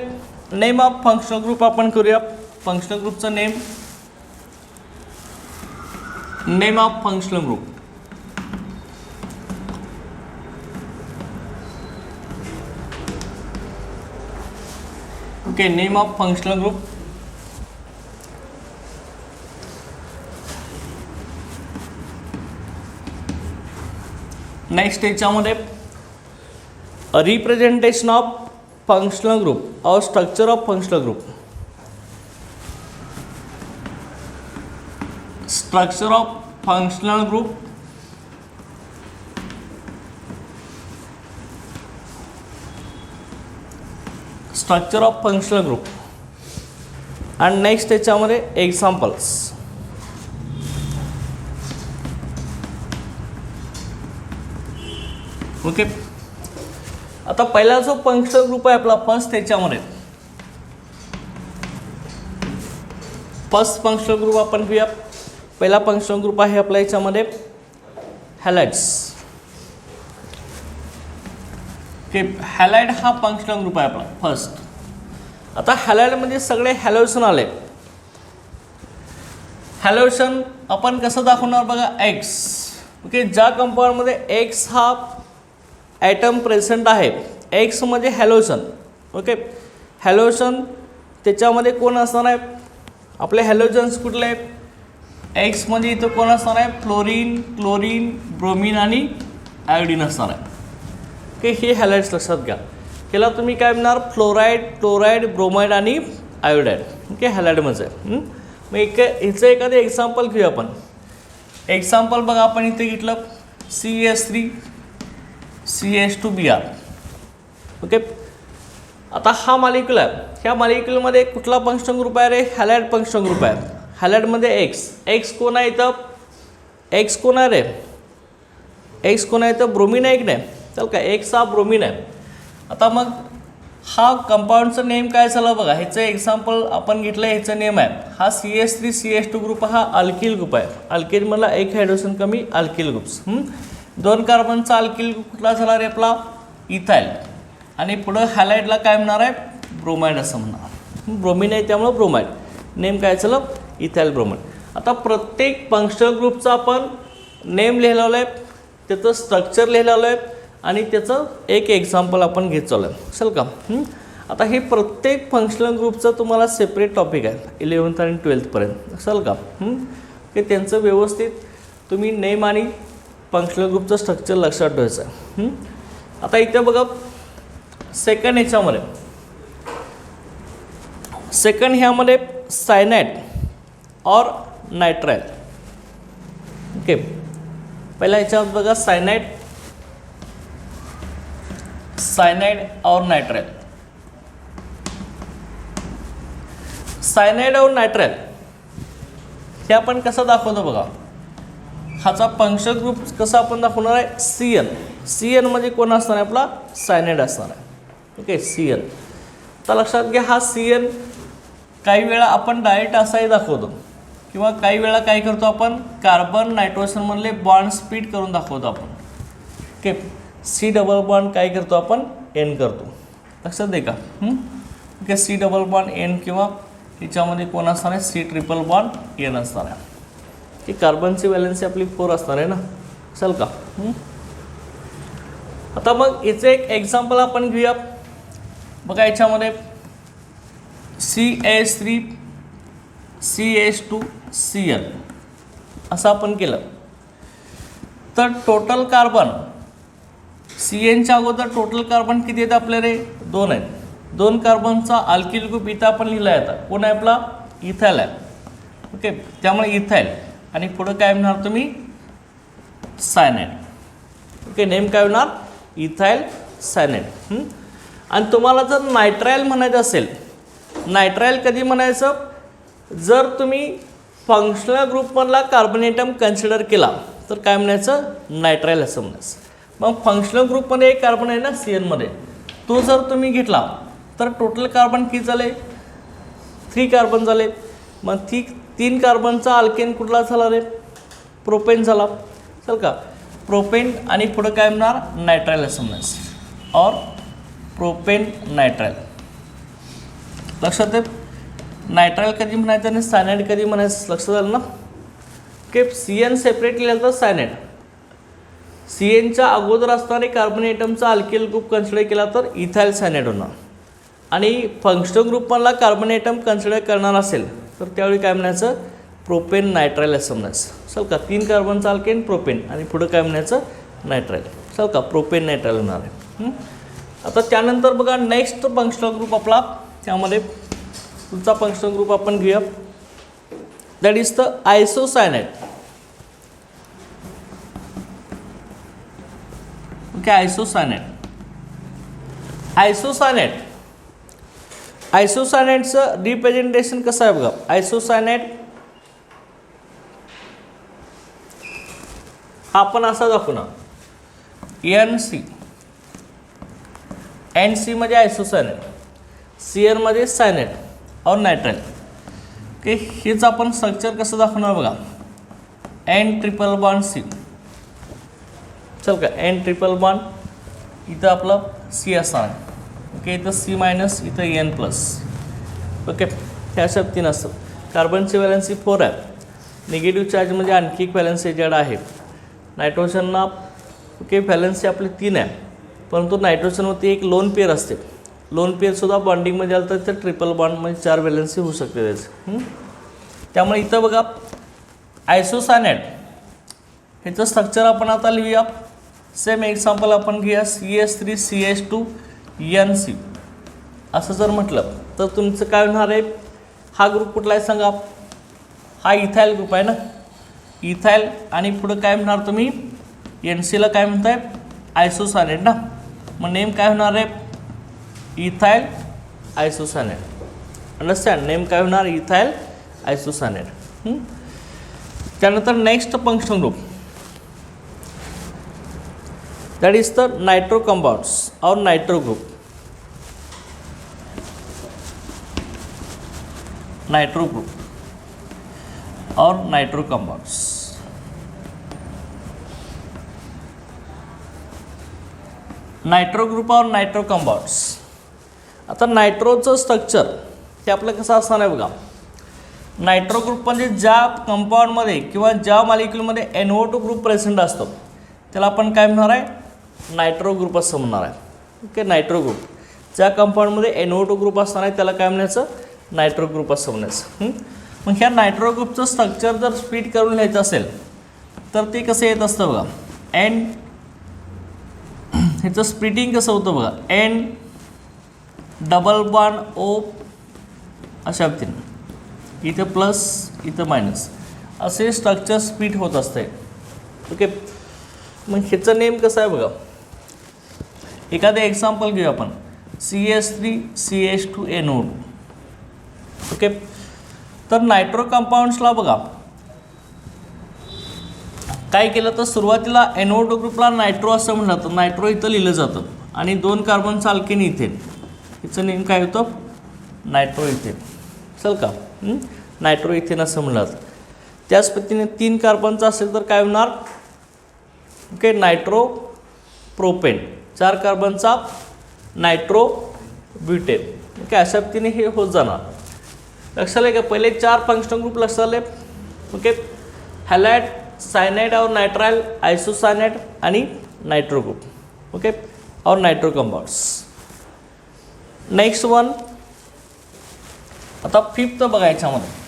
[SPEAKER 1] नेम ऑफ फंक्शनल ग्रुप आपण करूया. फंक्शनल ग्रुपचं name of functional group. Okay, name of functional group. Next याच्यामध्ये रिप्रेझेंटेशन ऑफ फंक्शनल ग्रुप और structure of functional group. Structure of functional group, structure of functional group आणि next याच्यामध्ये examples. Okay, आता पहिला जो फंक्शनल ग्रुप आहे आपला first, त्याच्यामध्ये फर्स्ट फंक्शनल ग्रुप आपण घेऊया. पहिला फंक्शनल ग्रुप आहे आपल्या याच्यामध्ये हॅलाइड्स. ओके, हॅलाइड हा फंक्शनल ग्रुप आहे आपला फर्स्ट. आता हॅलाइडमध्ये सगळे हॅलोजन आले. हॅलोजन आपण कसं दाखवणार बघा, X. ओके, ज्या कंपाऊंडमध्ये X हा ॲटम प्रेझेंट आहे, X म्हणजे हॅलोजन. ओके, हॅलोजन त्याच्यामध्ये कोण असणार आहे आपले हॅलोजन्स कुठले, X म्हणजे इथं कोण असणार आहे फ्लोरीन, क्लोरीन, ब्रोमीन आणि आयोडीन असणार आहे. ओके, हे हॅलाइड्स लक्षात घ्या. ह्याला तुम्ही काय म्हणणार फ्लोराईड, क्लोराईड, ब्रोमाइड आणि आयोडाईड. ओके, हॅलाइडमध्ये. मग ह्याचं एखादं एक्झाम्पल घेऊया आपण. एक्झाम्पल बघा आपण इथे घेतलं CH3 CH2Br. ओके, आता हा मॉलिक्यूल आहे, ह्या मॉलिक्यूलमध्ये कुठला फंक्शनल ग्रुप आहे रे, हॅलाइड फंक्शनल ग्रुप आहे. हॅलाइडमध्ये X कोण आहे इथं, X कोण आहे रे, X कोण आहे इथं ब्रोमीन आहे की नाही, चल का X हा ब्रोमीन आहे. आता मग हा कंपाऊंडचं नेम काय झालं बघा, ह्याचं एक्झाम्पल आपण घेतलं, ह्याचं नेम आहे हा CH3 CH2 ग्रुप हा अल्किल ग्रुप आहे. अल्किलमधला एक हायड्रोजन कमी अल्किल ग्रुप्स. 2 कार्बनचा अल्किल कुठला झाला रे आपला इथाईल. आणि पुढं हॅलाइडला काय म्हणणार आहे ब्रोमाइड असं म्हणणार. ब्रोमीन आहे त्यामुळं ब्रोमाइड. नेम काय झालं इथाईल ब्रोमाइड. आता प्रत्येक फंक्शनल ग्रुपचा आपण नेम लिहिलेलं आहे, त्याचं स्ट्रक्चर लिहिलेलं आहे आणि त्याचं एक एक्झाम्पल आपण घेत चालू आहे, असेल का. आता हे प्रत्येक फंक्शनल ग्रुपचं तुम्हाला सेपरेट टॉपिक आहे 11th आणि 12th पर्यंत, असेल का. की त्यांचं व्यवस्थित तुम्ही नेम आणि फंक्शनल ग्रुपचं स्ट्रक्चर लक्षात ठेवायचं आहे. आता इथे बघा सेकंड ह्याच्यामध्ये, सेकंड ह्यामध्ये सायनाइड और नायट्राइल. ओके, पहिला ह्याच्यावर बघा सायनाइड और नायट्राइल. सायनाइड और नायट्राइल हे आपण कसं दाखवतो बघा, ह्याचा फंक्शनल ग्रुप कसा आपण दाखवणार आहे CN म्हणजे कोण असणार आहे आपला सायनाइड असणार आहे. Okay, CN. तर लक्षात घ्या हा CN काही वेळा आपण डायरेक्ट असाही दाखवतो किंवा काही वेळा काय करतो आपण कार्बन नायट्रोजनमधले बॉन्ड स्प्लिट करून दाखवतो आपण. ओके, C डबल बॉन्ड काय करतो आपण N करतो, लक्षात दे का. Okay, C double bond N किंवा याच्यामध्ये कोण असणार आहे C ट्रिपल बॉन्ड N असणार आहे. की कार्बनची व्हॅलेन्सी आपली 4 असणार आहे ना. चल का. आता मग याचं एक एक्झाम्पल आपण घेऊया. बघा याच्यामध्ये CH3 CH2 Cl असं आपण केलं तर टोटल कार्बन CNच्या अगोदर टोटल कार्बन किती आहेत आपल्याकडे 2 आहेत. 2 कार्बनचा अल्किल ग्रुप इथं आपण लिहिला आहे. आता कोण आहे आपला इथाइल आहे. ओके, त्यामुळे इथाइल आणि पुढं काय म्हणणार तुम्ही सायनाइड. ओके, नेम काय होणार इथाइल सायनाइड. आणि तुम्हाला जर नायट्राइल म्हणायचं असेल, नायट्राइल कधी म्हणायचं जर तुम्ही फंक्शनल ग्रुपमधला कार्बन ॲटम कन्सिडर केला तर काय म्हणायचं नायट्राइल असं म्हणायचं. मग फंक्शनल ग्रुपमध्ये एक कार्बन आहे ना CN मध्ये, तो जर तुम्ही घेतला तर टोटल कार्बन किती झाले 3 कार्बन झाले. मग 3 कार्बनचा अल्केन कुठला झाला रे प्रोपेन झाला. चल का प्रोपेन आणि पुढं काय म्हणणार नायट्राइल असं म्हणायचं और प्रोपेन नायट्राइल. लक्षात आहे नायट्राइल कधी म्हणायचं आणि सायनाइड कधी म्हणायचं लक्षात आलं ना. की CN सेपरेट लिहिलं तर सायनाइड, CNच्या अगोदर असणारे कार्बन ॲटमचा अल्किल ग्रुप कन्सिडर केला तर इथाइल सायनाइड होणार. आणि फंक्शनल ग्रुपमधला कार्बन ॲटम कन्सिडर करणार असेल तर त्यावेळी काय म्हणायचं प्रोपेन नायट्राइल असं म्हणायचं. चल का 3 कार्बनचा अल्केन प्रोपेन आणि पुढं काय म्हणायचं नायट्राइल. चल का प्रोपेन नायट्राइल होणार आहे. आता त्यानंतर बघा नेक्स्ट फंक्शनल ग्रुप आपला, त्यामध्ये पुढचा फंक्शनल ग्रुप आपण घेऊया. That is the isocyanide. Okay, आयसोसायनाइडचं रिप्रेझेंटेशन कसं आहे बघा. आयसोसायनाइड हा आपण असा दाखवणार NC. NC म्हणजे आयसोसायनाइड, CN मध्ये सायनाइड और नायट्राइल. ओके, हेच आपण स्ट्रक्चर कसं दाखवणार बघा. N triple bond C. चल का N ट्रिपल बॉन्ड इथं आपलं C असणार आहे. ओके, इथं C मायनस इथं N प्लस. ओके, ह्या अशा 3 असतात. कार्बनची व्हॅलन्सी 4 आहे. निगेटिव्ह चार्जमध्ये आणखी एक व्हॅलन्सी एजेड आहे. नायट्रोजनला ओके व्हॅलन्सी आपली 3 आहे, परंतु नायट्रोजनवरती एक लोन पेअर असते. लोन पेअरसुद्धा बॉन्डिंगमध्ये आलं तर ते ट्रिपल बॉन्डमध्ये 4 व्हॅलन्सी होऊ शकते त्याचं. त्यामुळे इथं बघा आयसोसायनाइड ह्याचं स्ट्रक्चर आपण आता लिहूया. सेम एक्झाम्पल आपण घेऊया. CH3 CH2 NC असं जर म्हटलं तर तुमचं काय होणार आहे. हा ग्रुप कुठला आहे सांगा. हा इथाइल ग्रुप आहे ना, इथाइल आणि पुढं काय म्हणणार तुम्ही NCला काय म्हणताय आयसोसायनाइड ना. मग नेम काय होणार आहे इथाइल आयसोसायनाइड. अंडरस्टँड, नेम काय होणार इथाइल आयसोसायनाइड. त्यानंतर next functional group that is the nitro compounds और नायट्रो ग्रुप. नायट्रो ग्रुप और नायट्रो कंपाउंड्स. नायट्रो ग्रुप और नायट्रो कंपाउंड्स. आता नायट्रोचं स्ट्रक्चर हे आपलं कसं असणार आहे बघा. नायट्रो ग्रुप म्हणजे ज्या कंपाऊंडमध्ये किंवा ज्या मॉलिक्यूलमध्ये NO2 ग्रुप प्रेझेंट असतो त्याला आपण काय म्हणणार आहे नायट्रो ग्रुप असं म्हणणार आहे. ओके, नायट्रो ग्रुप ज्या कंपाऊंडमध्ये NO2 ग्रुप असणार आहे त्याला काय म्हणायचं नायट्रो ग्रुप असं म्हणायचं. मग ह्या नायट्रो ग्रुपचं स्ट्रक्चर जर स्प्लिट करून लिहायचं असेल तर ते कसं येत असतं बघा. ह्याचं स्प्लिटिंग कसं होतं बघा. N डबल बॉन्ड O अशा पद्धतीने, इथं प्लस इथं मायनस असे स्ट्रक्चर स्प्लिट होत असते. ओके, मग ह्याचं नेम कसं आहे बघा. एखादं एक्झाम्पल घेऊ आपण. CH3 CH2 NO2. ओके, तर नायट्रो कंपाऊंड्सला बघा काय केलं तर सुरुवातीला NO2 ग्रुपला नायट्रो असं म्हणलं तर नायट्रो इथं लिहिलं जातं आणि 2 कार्बनचं अल्केन इथेन. हिचं नेम काय होतं नायट्रो इथेन. चल का नायट्रो इथेन असं म्हणलं. त्याच पद्धतीने 3 कार्बनचा असेल तर काय होणार ओके नायट्रो प्रोपेन. 4 कार्बनचा नायट्रो ब्युटेन. ओके, अशा पद्धतीने हे होत जाणार. लक्षात आलं का. पहिले 4 फंक्शनल ग्रुप लक्षात आले. ओके, हॅलाइड सायनाइड और नायट्राइल आयसोसायनाइड आणि नायट्रो ग्रुप ओके और नायट्रो कंपाउंड्स. नेक्स्ट वन आता फिफ्थ बघा याच्यामध्ये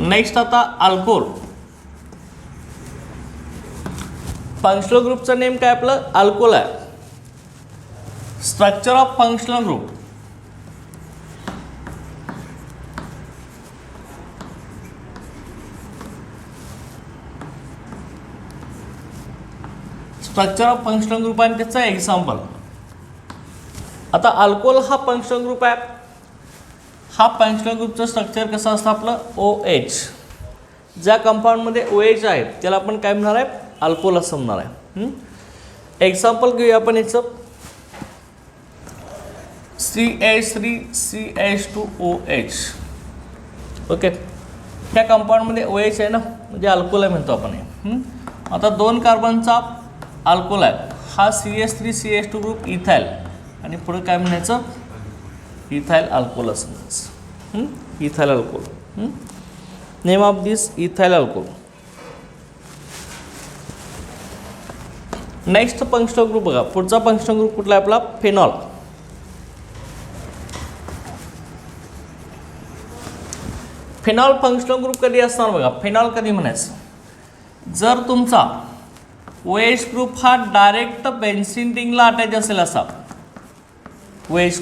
[SPEAKER 1] नेक्स्ट आता अल्कोहोल. फंक्शनल ग्रुपचं नेम काय आपलं अल्कोहोल आहे. Structure of functional group structure of functional group आणि त्याचं एक्झाम्पल. आता अल्कोहोल हा फंक्शनल ग्रुप आहे. हा फंक्शनल ग्रुपचं स्ट्रक्चर कसं असतं आपलं OH. ज्या कंपाऊंडमध्ये OH आहे त्याला आपण काय म्हणणार आहे अल्कोहोल असं म्हणणार आहे. एक्झाम्पल घेऊया आपण याचं CH3CH2OH ओके. त्या कंपाऊंडमध्ये OH आहे ना म्हणजे अल्कोहोल आहे म्हणतो आपण हे. आता 2 कार्बनचा अल्कोहोल आहे हा CH3CH2 ग्रुप इथाईल आणि पुढे काय म्हणायचं इथाइल अल्कोहोल असं म्हणायचं. Ethyl alcohol name of this ethyl alcohol. Next functional group बघा. पुढचा फंक्शनल ग्रुप कुठला आहे आपला फेनॉल. फेनॉल फंक्शनल ग्रुप कधी असणार बघा. फेनॉल कधी म्हणायचं जर तुमचा OH ग्रुप हा डायरेक्ट बेन्झीन रिंगला अटॅच असेल असा OH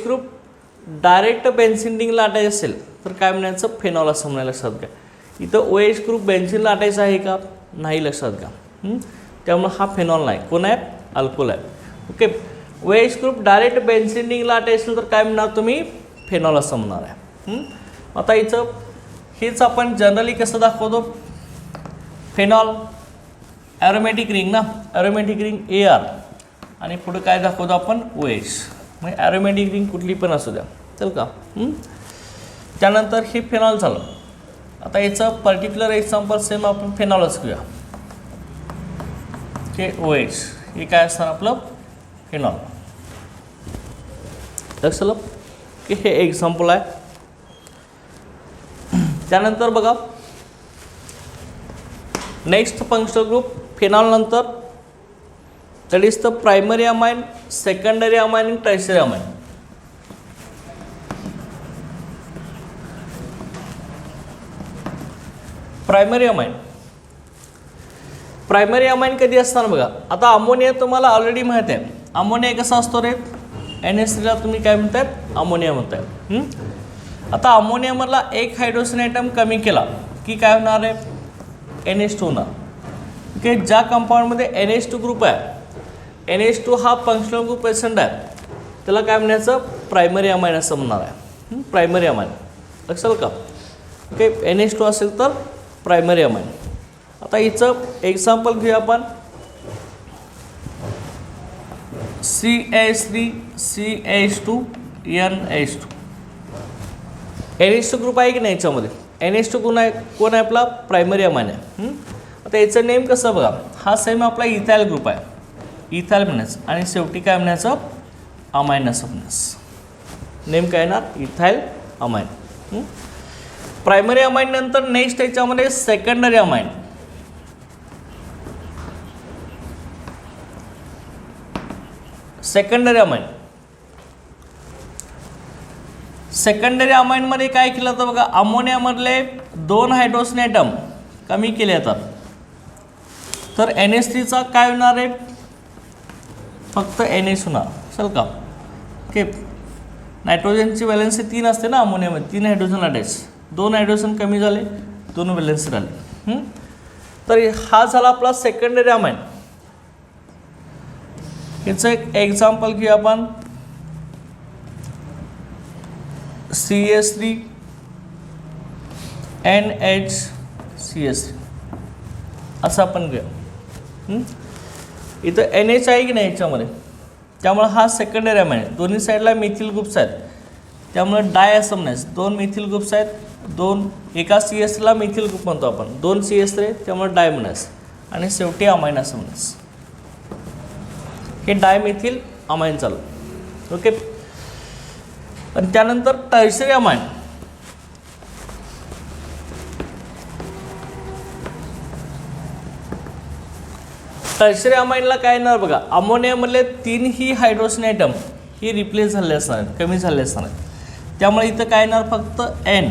[SPEAKER 1] ग्रुप डायरेक्ट बेन्झीन रिंगला अटॅच असेल तर काय म्हणायचं फेनॉल असं म्हणायला लक्षात घ्या. इथं OH ग्रुप बेन्झीनला अटॅच आहे का नाही लक्षात घ्या. त्यामुळे हा फेनॉल नाही कोण आहे अल्कोहोल आहे okay. OH group direct benzene रिंगला अटॅच असेल तर काय म्हणणार तुम्ही फेनॉल असं म्हणणार आहे. आता इथं हेच आपण जनरली कसं दाखवतो फेनॉल ॲरोमॅटिक रिंग ना ॲरोमॅटिक रिंग AR आणि पुढे काय दाखवतो आपण OH म्हणजे ॲरोमॅटिक रिंग कुठली पण असू द्या चल का. त्यानंतर हे फेनॉल झालं. आता याचं पर्टिक्युलर एक्झाम्पल सेम आपण फेनॉलच घेऊया हे OH हे काय असणार आपलं फेनॉल. लक्षात की हे एक्झाम्पल आहे. त्यानंतर बघा नेक्स्ट फंक्शनल ग्रुप फेनॉल नंतर that is the primary amine, secondary amine and tertiary amine. Primary amine कधी असणार बघा. आता अमोनिया तुम्हाला ऑलरेडी माहित आहे. अमोनिया कसा असतो रे NH3ला तुम्ही काय म्हणताय अमोनिया म्हणताय. आता अमोनियामधला एक हायड्रोजन ॲटम कमी केला की काय होणार आहे NH2 होणार. ओके. ज्या कंपाऊंडमध्ये NH2 ग्रुप आहे NH2 हा फंक्शनल ग्रुप प्रेझेंट आहे त्याला काय म्हणायचं प्रायमरी अमाइन असं म्हणणार आहे. प्रायमरी अमाइन लक्षात का ओके. NH2 असेल तर प्रायमरी अमाइन. आता हिचं एक्झाम्पल घेऊया आपण CH3CH2NH2. NH2 ग्रुप आहे की नाही याच्यामध्ये NH2 कोण आहे आपला प्रायमरी अमाइन आहे. आता याचं नेम कसं बघा. हा सेम आपला इथाइल ग्रुप आहे इथाइल म्हणायचं आणि शेवटी काय म्हणायचं अमाइन असं म्हणायचं. नेम काय येणार इथाइल अमाइन. प्रायमरी अमाइन नंतर नेक्स्ट याच्यामध्ये सेकंडरी अमाइन. सेकंडरी अमाइनमध्ये काय केलं तर बघा अमोनियामधले 2 हायड्रोजन ॲटम कमी केले जातात तर NH3चा काय होणार आहे फक्त NH होणार चल का ओके. नायट्रोजनची व्हॅलेन्सी 3 असते ना अमोनियामध्ये 3 हायड्रोजन अटॅच 2 हायड्रोजन कमी झाले 2 व्हॅलेन्सी राहिले. तर हा झाला आपला सेकंडरी अमाइन. याचं एक एक्झाम्पल घेऊ आपण CH3NHCH3 असं आपण घेऊया. इथं NH आहे की नाही याच्यामध्ये त्यामुळे हा सेकंडरी अमाइन. दोन्ही साईडला मिथिल ग्रुप्स आहेत त्यामुळे डाय असं म्हणायचं. 2 मिथिल ग्रुप्स आहेत 2 एका CH3ला मिथिल ग्रुप म्हणतो आपण 2 CH3 त्यामुळे डाय म्हणायचं. आणि शेवटी अमाइन असं म्हणायचं. हे डायमिथिल अमाइन झालं. ओके. आणि त्यानंतर टर्शरी अमाइन. टर्शरी अमाइनला काय येणार बघा, अमोनियामधले 3ही हायड्रोजन ॲटम ही रिप्लेस झाले असणार आहेत, कमी झाले असणार आहेत. त्यामुळे इथं काय येणार फक्त N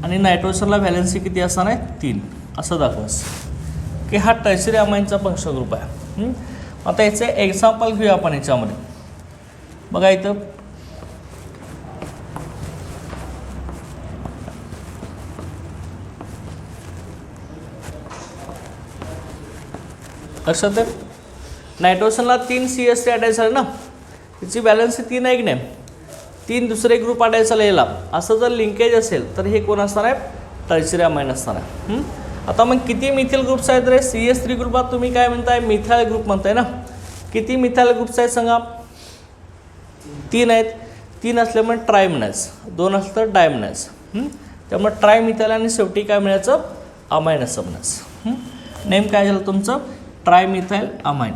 [SPEAKER 1] आणि नायट्रोजनला व्हॅलेन्सी किती असणार आहे 3 असं दाखवायचं की हा टर्शरी अमाइनचा फंक्शनल ग्रुप आहे. आता याचे एक्झाम्पल घेऊया आपण याच्यामध्ये. बघा इथं लक्षात आहे, नायट्रोजनला 3 CH3 अटॅच झाले ना, त्याची बॅलन्स 3 आहे की नाही, 3 दुसरे ग्रुप अटॅच झाले याला. असं जर लिंकेज असेल तर हे कोण असणार आहे, टर्शरी अमाइन असणार आहे. आता मग किती मिथिल ग्रुप्स आहेत रे, CH3 ग्रुपात तुम्ही काय म्हणताय, मिथाइल ग्रुप म्हणताय ना. किती मिथाइल ग्रुप्स आहेत सांगा, 3 आहेत. 3 असल्यामुळे ट्राय म्हणायचं, 2 असलं तर डाय म्हणायचं. त्यामुळे ट्राय मिथाइल आणि शेवटी काय म्हणायचं, अमाइन असं म्हणायचं. नेम काय झालं तुमचं, ट्रायमिथाइल अमाइन.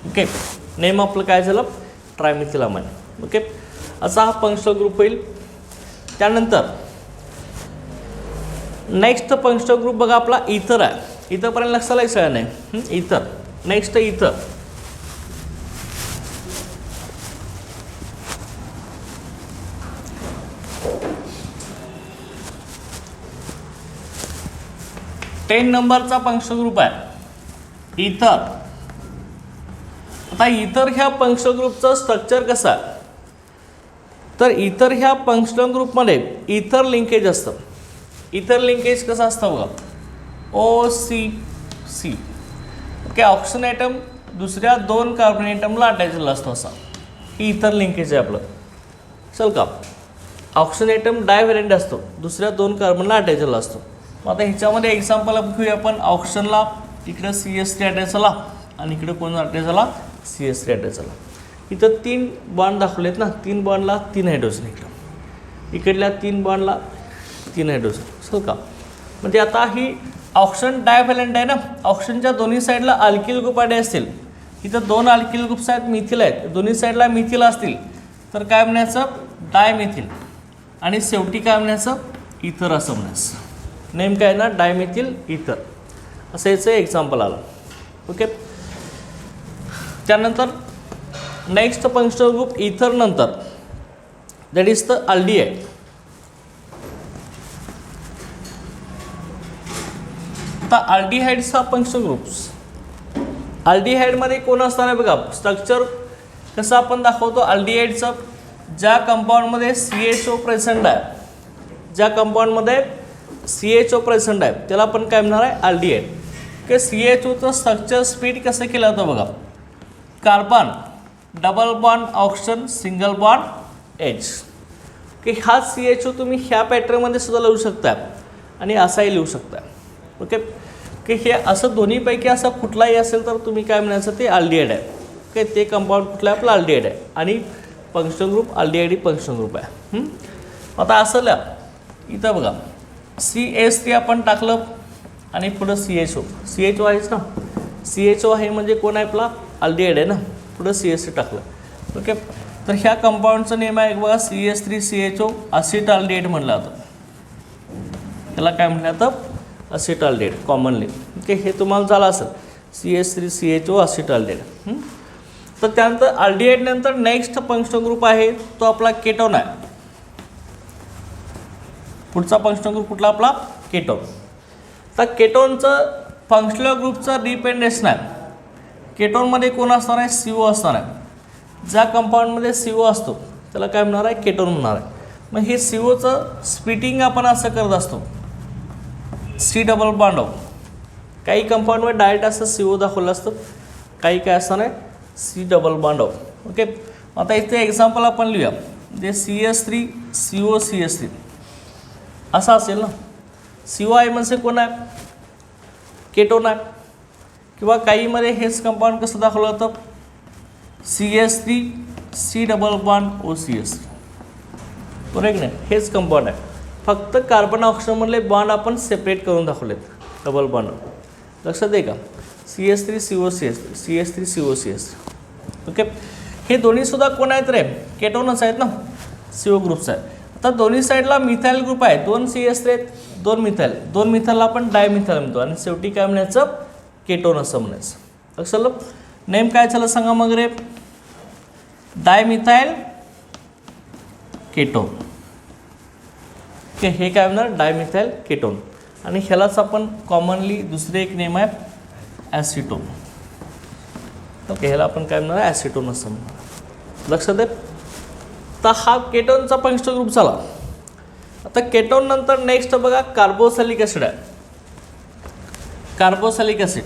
[SPEAKER 1] ओके. नेम आपलं काय झालं, ट्रायमिथाइल अमाइन. ओके. असा हा फंक्शनल ग्रुप होईल. त्यानंतर नेक्स्ट फंक्शनल ग्रुप बघा आपला इथर आहे. इथंपर्यंत लक्षात आलं सगळं नाही. इथर. नेक्स्ट इथर. टेन नंबरचा फंक्शनल ग्रुप आहे इथर. आता इथर ह्या फंक्शनल ग्रुपचं स्ट्रक्चर कसं आहे, तर इथर ह्या फंक्शनल ग्रुपमध्ये इथर लिंकेज असतं. इथर लिंकेज कसं असतं बघा, OCC. ओके. ऑक्सिजन ॲटम दुसऱ्या 2 कार्बन ॲटमला अटॅच झाला असतो, असा ही इथर लिंकेज आहे आपलं. चल का, ऑक्सिजन ॲटम डायव्हॅलेंट असतो, दुसऱ्या 2 कार्बनला अटॅच झाला असतो. मग आता ह्याच्यामध्ये एक्झाम्पल घेऊया आपण. ऑक्सिजनला इकडे CH3 अटॅच झाला आणि इकडे कोण अटॅच झाला, CH3 अटॅच झाला. इथं 3 बॉन्ड दाखवलेत ना, 3 बॉन्डला 3 हायड्रोजन, इकडल्या 3 बॉन्डला 3 हायड्रोजन. चल का, म्हणजे आता ही ऑक्सिजन डायव्हॅलेंट आहे ना, ऑक्सिजनच्या दोन्ही साईडला अल्किल ग्रुप अटॅच असतील. इथं 2 अल्किल ग्रुप्स आहेत, मिथिल आहेत, दोन्ही साईडला मिथिल असतील तर काय म्हणायचं, डायमिथिल. आणि शेवटी काय म्हणायचं, इथर असं म्हणायचं. नेम काय ना, डायमिथिल इथर. असं याचं एक्झाम्पल आलं. ओके. त्यानंतर नेक्स्ट फंक्शनल ग्रुप इथर नंतर दॅट इज द अल्डिहाइड. आता अल्डिहाइड्सचा फंक्शनल ग्रुप्स. अल्डिहाइडमध्ये कोण असणार आहे बघा, स्ट्रक्चर कसं आपण दाखवतो अल्डिहाइडचं, ज्या कंपाऊंडमध्ये CHO प्रेझेंट आहे, ज्या कंपाऊंडमध्ये CHO प्रेझेंट आहे त्याला आपण काय म्हणणार आहे, अल्डिहाइड. की CHOचं स्ट्रक्चर स्पीड कसं केलं होतं बघा, carbon double bond oxygen single bond H. की हा CHO तुम्ही ह्या पॅटर्नमध्ये सुद्धा लिहू शकता आणि असाही लिहू शकता. ओके. की हे असं दोन्हीपैकी असं कुठलाही असेल तर तुम्ही काय म्हणायचं, ते अल्डिहाइड आहे. ओके. ते कंपाऊंड कुठलं आहे, आपलं अल्डिहाइड आहे. आणि functional group aldehyde functional group आहे. आता असं लिहा, इथं बघा CH3 आपण टाकलं आणि पुढं CHO आहेच ना, CHO आहे म्हणजे कोण आहे, आपला अल्डिहाइड आहे ना, पुढं CH3 टाकलं. ओके. तर ह्या कंपाऊंडचं नेम आहे बघा CH3CHO असिटाल्डिहाइड म्हणलं जातं. त्याला काय म्हणलं जातं, असिटाल्डिहाइड कॉमनली. ओके. हे तुम्हाला झालं असेल CH3CHO असिटाल्डिहाइड. तर त्यानंतर अल्डिहाइड नंतर नेक्स्ट फंक्शनल ग्रुप आहे तो आपला केटोन आहे. पुढचा फंक्शनल ग्रुप कुठला, आपला केटोन. तर केटोनचं फंक्शनल ग्रुपचं डिपेंडेन्स नाही. केटोनमध्ये कोण असणार आहे, CO असणार आहे. ज्या कंपाऊंडमध्ये CO असतो त्याला काय म्हणणार आहे, केटोन म्हणणार आहे. मग हे COचं स्प्लिटिंग आपण असं करत असतो, C डबल बॉन्ड. काही कंपाऊंडमध्ये डायरेक्ट असं CO दाखवलं असतं, काही काय असणार आहे, C डबल बॉन्ड. ओके. आता इथे एक्झाम्पल आपण लिहूया, जे CH3 CO CH3 असं असेल ना. CO आहे म्हणजे कोण आहे, केटोन आहे. किंवा काहीमध्ये हेच कंपाऊंड कसं दाखवलं होतं, CH3 C double bond OCH. बरोबर नाही, हेच कंपाऊंड आहे. फक्त कार्बन ऑक्सिजनमधले बॉन्ड आपण सेपरेट करून दाखवलेत, डबल बॉन्ड. लक्षात आहे का? CH3COCH3 CH3COCH. ओके, हे दोन्हीसुद्धा कोण आहेत रे? केटोनच आहेत ना, CO ग्रुपचं आहे. आता दोन्ही साईडला मिथाईल ग्रुप आहे, 2 CH3 आहेत, 2 मिथाईल, 2 मिथाईलला आपण डायमिथाईल म्हणतो आणि शेवटी काय म्हणायचं? केटोन असं म्हणायचं. लक्षात आलं? नेम काय झालं सांगा मग रे? डायमिथाईल केटोन. ओके, हे काय म्हणणार? डायमिथाईल केटोन. आणि ह्यालाच आपण कॉमनली दुसरे एक नेम आहे ॲसिटोन. ओके, ह्याला आपण काय म्हणणार? ॲसिटोन असं म्हणणार. लक्षात आहे? तर हा केटोनचा फंक्शनल ग्रुप झाला. आता केटोन नंतर नेक्स्ट बघा कार्बोक्सिलिक ॲसिड आहे. Carboxylic acid.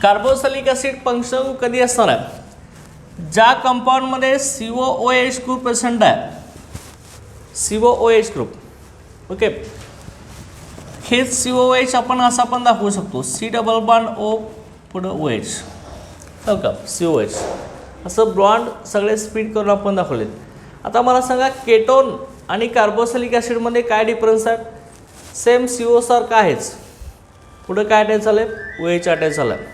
[SPEAKER 1] Carboxylic acid functional group कधी असणार आहे? ज्या कंपाऊंडमध्ये COOH ग्रुप प्रेझेंट आहे, COOH ग्रुप. ओके, हे COOH आपण असा पण दाखवू शकतो, C डबल बॉन्ड O पुढं OH. हो का? COH असं बॉन्ड सगळे स्पीड करून आपण दाखवलेत. आता मला सांगा केटोन आणि कार्बोक्सिलिक ॲसिडमध्ये काय डिफरन्स आहे? सेम CO सारखं आहेच, पुढं काय अटॅच झालं आहे? OH अटॅच झालं आहे.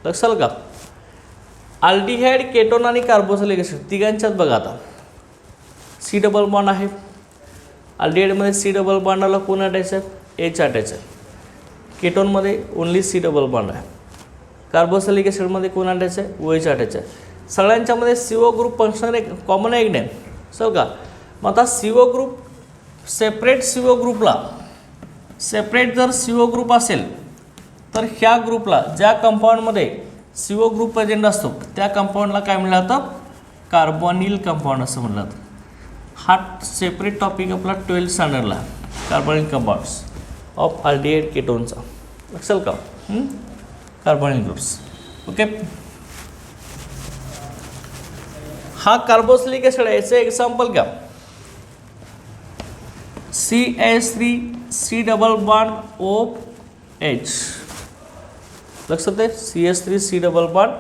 [SPEAKER 1] लक्षात आलं का? अल्डिहाइड, केटोन आणि कार्बोक्सिलिक ॲसिड तिघांच्यात बघा आता C डबल बॉन्ड आहे. अल्डिहाइडमध्ये C डबल बॉन्डला कोण अटॅच आहे? H अटॅच आहे. केटोनमध्ये ओनली C डबल बॉन्ड आहे. कार्बोक्सिलिक ॲसिडमध्ये कोण अटॅच आहे? OH अटॅच आहे. सगळ्यांच्यामध्ये CO ग्रुप फंक्शनल एक कॉमन आहे की नाही? सो का? मग आता CO ग्रुप सेपरेट CO ग्रुपला सेपरेट जर CO ग्रुप असेल तर ह्या ग्रुपला ज्या कंपाऊंडमध्ये CO ग्रुप प्रेझेंट असतो त्या कंपाऊंडला काय म्हणलं जातं? कार्बोनिल कंपाऊंड असं म्हणलं जातं. हा सेपरेट टॉपिक आपला 12th स्टँडर्डला, कार्बोनिल कंपाऊंड्स ऑफ अल्डिहाइड केटोनचा. लक्षात का? Carbonyl groups. ओके, हा कार्बोक्सिलिक ॲसिड आहे, याचं एक्झाम्पल घ्या. CH3 C double bond OH. लक्षात आहे? CH3 C double bond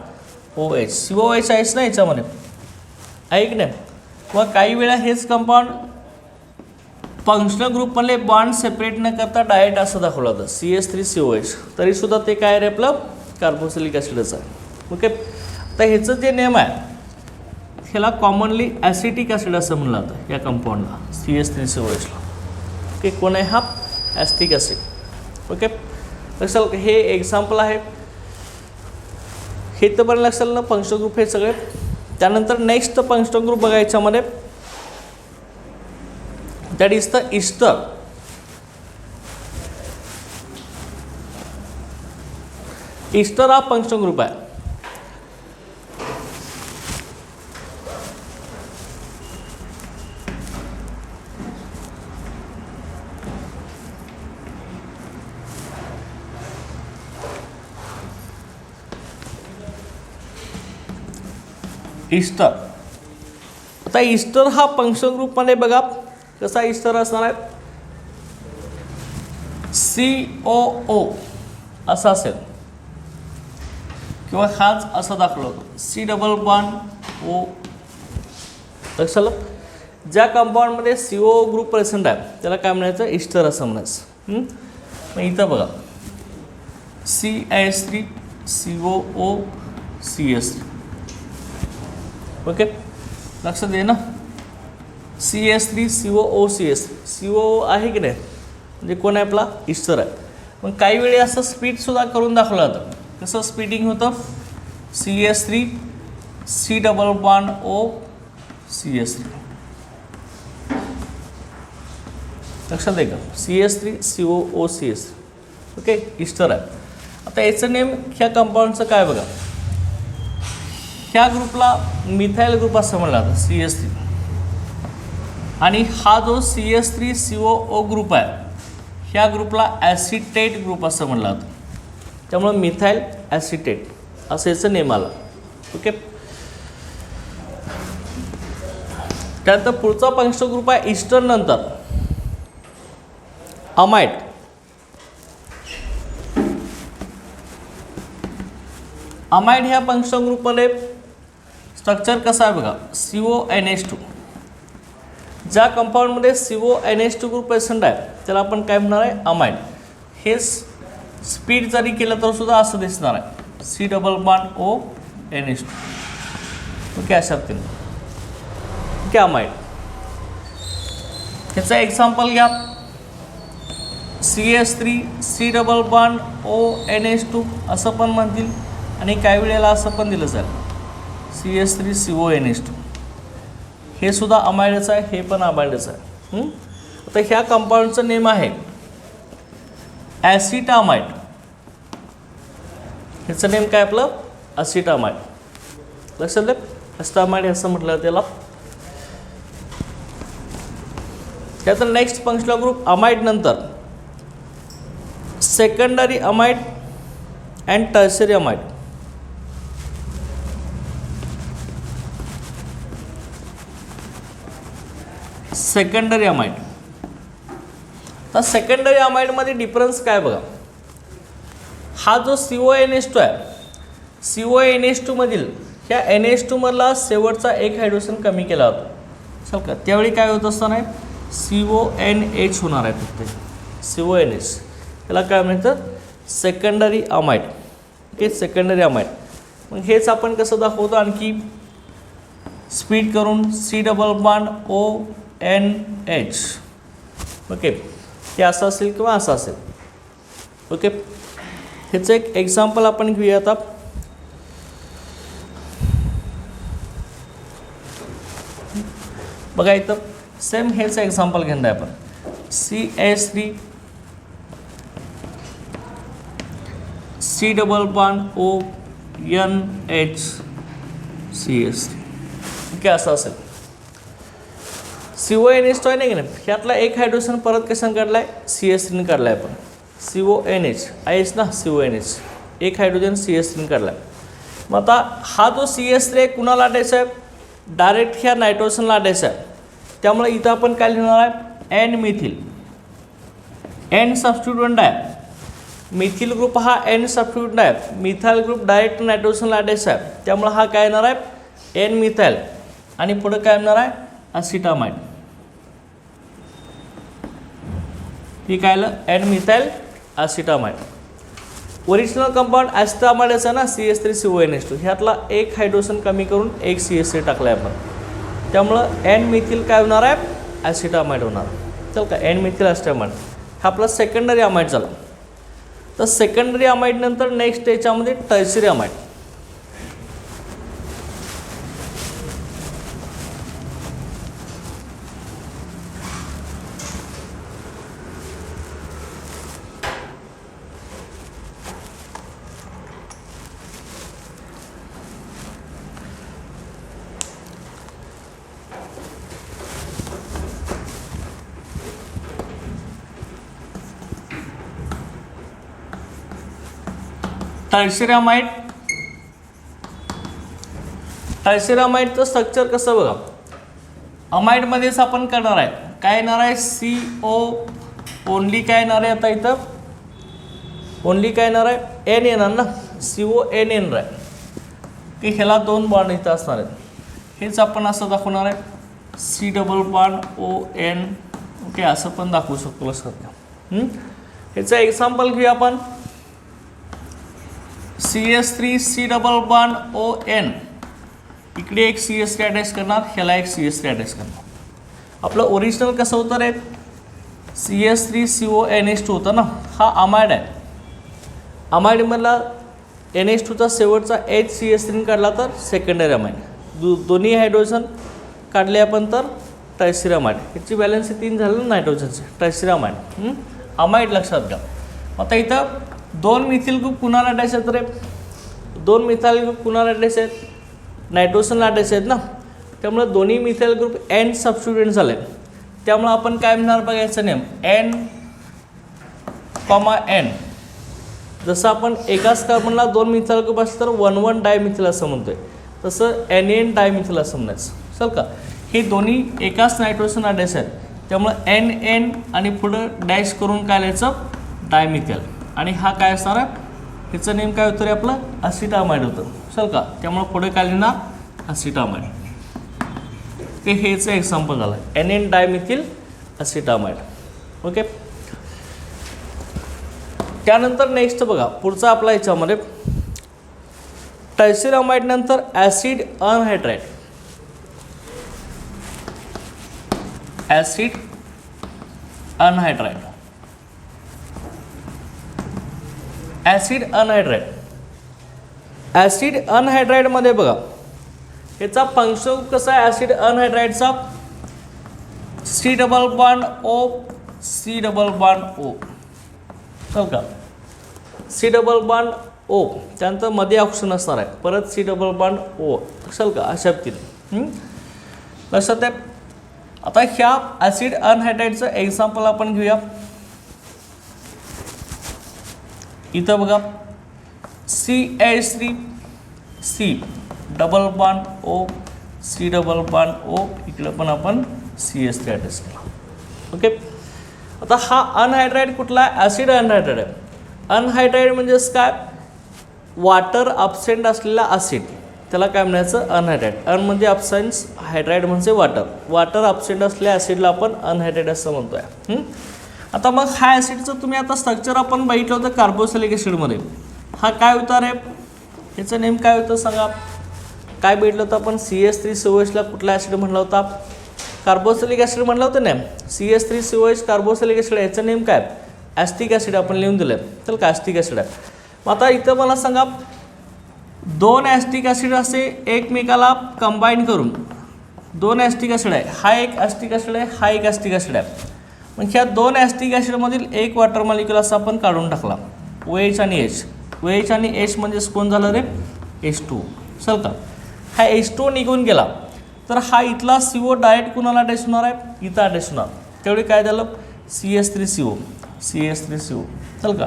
[SPEAKER 1] OH. COH आहेच ना याच्यामध्ये, आहे की नाही? मग काही वेळा हेच कंपाऊंड फंक्शनल ग्रुपमधले बॉन्ड सेपरेट न करता डायरेक्ट असं दाखवलं होतं CH3COH. तरीसुद्धा ते काय रे आपलं? कार्बोक्सिलिक ॲसिडच आहे. ओके, तर ह्याचं जे नेम आहे ह्याला कॉमनली ॲसिटिक ॲसिड असं म्हणलं जातं या कंपाऊंडला, CH3COHला. ओके, कोण आहे हा? Acetic acid. ओके, लक्षात हे एक्झाम्पल आहे. हे तर बरं लक्षात ना फंक्शनल ग्रुप हे सगळे. त्यानंतर नेक्स्ट फंक्शनल ग्रुप बघा याच्यामध्ये, that is the ester. Ester हा फंक्शनल ग्रुप आहे. इस्टर. आता इस्टर हा फंक्शनल ग्रुपमध्ये बघा कसा इस्टर असणार आहे? COO असा असेल किंवा हाच असा दाखवला होतो C डबल बॉन्ड O. लक्षात आलं? ज्या कंपाऊंडमध्ये CO ग्रुप प्रेझेंट आहे त्याला काय म्हणायचं? इस्टर असं म्हणायचं. मग इथं बघा CH3 COO CH3. ओके, लक्षात दे ना, CH3 COO CH3. COO आहे की नाही, म्हणजे कोण आहे? आपला इस्टर आहे. मग काही वेळी असं स्पीडसुद्धा करून दाखवलं जातं. कसं स्पीडिंग होतं? CH3 C double bond O CH3. लक्षात आहे का? CH3 COO CH3. Okay, Easter आहे. आता याचं नेम ह्या कंपाऊंडचं काय बघा? ह्या ग्रुपला मिथाईल ग्रुप असं म्हणलं जातं CH3. आणि हा जो CH3 COO ग्रुप आहे ह्या ग्रुपला ॲसिटेट ग्रुप असं म्हणलं जातं. त्यामुळे मिथाईल ॲसिटेट असं याचं नेम आलं. ओके, त्यानंतर पुढचा फंक्शनल ग्रुप आहे इस्टर नंतर अमाइड. अमाइड ह्या फंक्शनल ग्रुपमध्ये स्ट्रक्चर कसं आहे बघा, CONH2. ज्या कंपाऊंडमध्ये CONH2 ग्रुप प्रेझेंट आहे त्याला आपण काय म्हणणार आहे, अमाइड. हे स्पीड जरी केलं तर सुद्धा असं दिसणार आहे, C double bond ONH2. Okay, अशा पद्धतीने ओके अमाइड. ह्याचं एक्झाम्पल घ्या, CH3 C double bond ONH2 असं पण म्हणतील आणि काही वेळेला असं पण दिलं जाईल CH3 CONH2. हे सुद्धा अमाइडच आहे, हे पण अमाइडच आहे. आता ह्या कंपाऊंडचं नेम आहे ॲसिटामाइड. ह्याचं नेम काय आपलं, ॲसिटामाइड. लक्षात दे, ॲसिटामाइड असं म्हटलं त्याला. त्यानंतर नेक्स्ट फंक्शनल ग्रुप अमाइड नंतर secondary amide and tertiary amide. Secondary amide. तर सेकंडरी अमाइडमध्ये डिफरन्स काय बघा, हा जो CONH2 आहे, CONH2 मधील ह्या NH2 मधला शेवटचा एक हायड्रोजन कमी केला होता. चल का, त्यावेळी काय होत असताना CONH होणार आहे फक्त CONH. त्याला काय म्हणतात, secondary amide. Okay, secondary amide. मग हेच आपण कसं दाखवतो, आणखी स्पीड करून C double bond ONH. Okay, हे असं असेल किंवा असं असेल. ओके, ह्याचं एक एक्झाम्पल आपण घेऊया आता. बघा इथं सेम हेच एक्झाम्पल घेणार आहे आपण, CH3 C double bond ONH CH3. Okay, असं असेल. CONH आहे नाही की नाही, ह्यातला एक हायड्रोजन परत कशाने काढला आहे, CH3ने काढला आहे. आपण CONH आहेच ना, CONH एक हायड्रोजन CH3ने काढला आहे. मग आता हा जो CH3 कुणाला अटायचा आहे, डायरेक्ट ह्या नायट्रोजनला अटायचा आहे. त्यामुळे इथं आपण काय लिहिणार आहे, N मिथिल. N सबस्टिट्यूटंट आहे, मिथिल ग्रुप हा N सबस्टिट्यूटंट आहे. मिथाइल ग्रुप डायरेक्ट नायट्रोजनला अटॅच आहे, त्यामुळे हा काय येणार आहे, N मिथाइल. आणि पुढे काय येणार आहे, ॲसिटामाइड. हे काय आलं, N मिथाइल ॲसिटामाइड. ओरिजिनल कंपाऊंड ॲसिटामाइडच आहे ना, CH3 CONH2. ह्यातला एक हायड्रोजन कमी करून एक CH3 टाकला आहे आपण. त्यामुळं N मिथिल काय होणार आहे, ॲसिटामाइड होणार. चल का, N मिथिल ॲसिटामाइड हा आपला सेकंडरी अमाइड झाला. तर सेकंडरी अमाइड नंतर नेक्स्ट याच्यामध्ये tertiary amide. Tertiary amide. Tertiary अमाइडचं स्ट्रक्चर कसं बघा, अमाइडमध्येच आपण करणार आहे, काय येणार आहे, CO ओनली काय येणार आहे, आता इथं ओनली काय येणार आहे, N येणार ना, CON येणार आहे की ह्याला दोन बॉन्ड इथं असणार आहेत. हेच आपण असं दाखवणार आहे, C double bond ON. Okay, असं पण दाखवू शकतो. लक्षात. ह्याचं एक्झाम्पल घेऊया आपण, CH3 C double bond ON. इकडे एक CH3 अटॅच करणार, ह्याला एक CH3 अटॅच करणार. आपलं ओरिजिनल कसं होतं रे, CH3 CONH2 होतं ना, हा अमाइड आहे. अमाइडमधला NH2चा शेवटचा H CH3 काढला तर सेकंडरी अमाइड. दोन्ही हायड्रोजन काढले आपण तर टर्शरी अमाइड. ह्याची बॅलन्स 3 झालं ना नायट्रोजनचे, टर्शरी अमाइड. अमाइड लक्षात घ्या. आता इथं दोन मिथिल ग्रुप कुणाला अटॅच आहेत रे, दोन मिथाइल ग्रुप कुणाला अटॅच आहेत, नायट्रोजनला अटॅच आहेत ना. त्यामुळे दोन्ही मिथाइल ग्रुप N सबस्टिट्यूएंट झाले. त्यामुळे आपण काय म्हणणार बघायचं नेम, N, N. जसं आपण एकाच कार्बनला दोन मिथाइल ग्रुप असतं तर 1,1 डायमिथिल असं म्हणतोय, तसं NN डायमिथिल असं म्हणायचं. चल का, हे दोन्ही एकाच नायट्रोजन अटॅच आहेत. त्यामुळे NN आणि पुढं डॅश करून काय लिहायचं, डायमिथिल. आणि हा काय असणार आहे, ह्याचं नेम काय होतं रे आपलं, ॲसिटामाइड होतं. चल का, त्यामुळे पुढे काय लिहिणार, असिटामाइड. ते हेच एक्झाम्पल झालं NN डायमिथिल असिटामाइड. ओके. त्यानंतर नेक्स्ट बघा पुढचा आपला याच्यामध्ये टायसिरामाइड नंतर acid anhydride. Acid anhydride. Acid anhydride. Acid अनहायड्राइडमध्ये बघा याचा फंक्शन कसा आहे ॲसिड अनहायड्राइडचा C double bond O C double bond O. चल का C डबल बॉन्ड O त्यानंतर मध्ये ऑप्शन असणार आहे परत C डबल बॉन्ड O चल का अशा पद्धतीने लक्षात आहे. आता ह्या ॲसिड अनहायड्राइडचं एक्झाम्पल आपण घेऊया. इथं बघा CH3 C double bond O C double bond O इकडे पण आपण CH3 अटॅच केला. ओके. आता हा अनहायड्राइड कुठला आहे ॲसिड अनहायड्राइड आहे. अनहायड्राइड म्हणजेच काय वाटर अब्सेंट असलेला ॲसिड त्याला काय म्हणायचं अनहायड्राइड. अन म्हणजे अब्सेन्स हायड्राइड म्हणजे वाटर. वाटर अब्सेंट असलेल्या ॲसिडला आपण अनहायड्राइड असं म्हणतोय. आता मग हा ॲसिडचं तुम्ही आता स्ट्रक्चर आपण बघितलं होतं कार्बोक्सिलिक ॲसिडमध्ये. हा काय होता रे ह्याचं नेम काय होतं सांगा. काय भेटलं होतं आपण CH3COHला कुठला ॲसिड म्हणला होता कार्बोक्सिलिक ॲसिड म्हणलं होतं ना. CH3COH कार्बोक्सिलिक ॲसिड याचं नेम काय ॲस्टिक ॲसिड आपण लिहून दिलं तर का ॲस्टिक ॲसिड आहे. मग आता इथं मला सांगा दोन ॲस्टिक ॲसिड असे एकमेकाला कंबाईन करून दोन ॲस्टिक ॲसिड आहे. हा एक ॲस्टिक ॲसिड आहे हा एक ॲस्टिक ॲसिड आहे. मग ह्या दोन ॲस्टिक ॲसिडमधील एक वॉटर मॉलिक्यूल असं आपण काढून टाकला OH आणि H. OH आणि H म्हणजेच कोण झालं रे H2. चल का हा H2 निघून गेला तर हा इथला CO डायरेक्ट कुणाला अटॅच होणार आहे इथं अटॅच होणार. तेवढे काय झालं CH3CO. चल का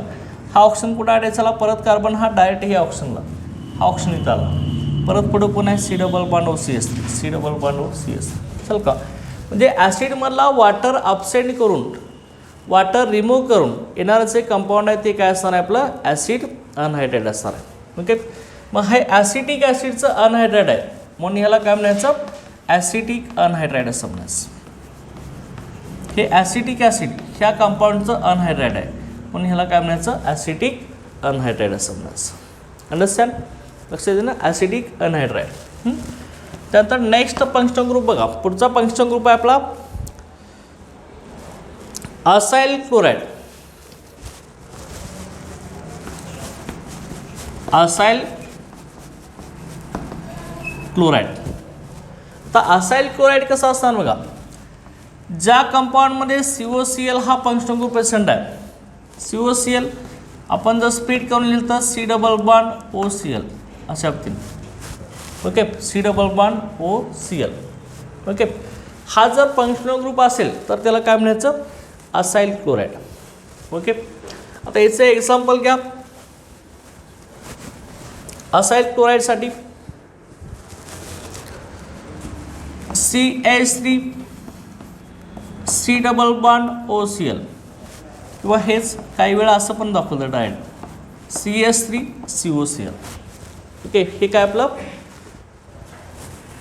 [SPEAKER 1] हा ऑप्शन कुठं अटॅच झाला परत कार्बन हा डायरेक्ट हे ऑप्शनला हा ऑप्शन इथं आला. परत पुढं कोण आहे C double bond O CH3 C double bond O CH3. चल का म्हणजे ॲसिडमधला वाटर अब्सेंट करून वाटर रिमूव्ह करून येणारं जे कंपाऊंड आहे ते काय असणार आहे आपलं ॲसिड अनहायड्राइड असणार आहे. ओके. मग हे ॲसिटिक ॲसिडचं अनहायड्राइड आहे म्हणून ह्याला काय म्हणायचं ॲसिटिक अनहायड्राइड असं म्हणायचं. हे ॲसिटिक ॲसिड ह्या कंपाऊंडचं अनहायड्राइड आहे म्हणून ह्याला काय म्हणायचं ॲसिटिक अनहायड्राइड असं म्हणायचं. अंडरस्टँड लक्षात येईल ना ॲसिटिक अनहायड्राइड. त्यानंतर नेक्स्ट फंक्शनल ग्रुप बघा पुढचा फंक्शनल ग्रुप आहे आपला असाइल क्लोराइड. Acyl chloride. आता असाइल क्लोराइड कसा असणार बघा ज्या कंपाऊंडमध्ये COCl हा फंक्शनल ग्रुप प्रेझेंट आहे. COCl आपण जर स्प्लिट करून लिहिलं तर C डबल बॉन्ड OCl अशा पद्धतीने. Okay C double bond OCl. Okay. हा जर फंक्शनल ग्रुप असेल तर त्याला काय म्हणायचं असाइल क्लोराइड. ओके. आता याचं एक्झाम्पल घ्या असाइल क्लोराइडसाठी CH3 C double bond OCl किंवा हेच काही वेळा असं पण दाखवलं डायरेक्ट CH3 COCl. ओके. हे काय आपलं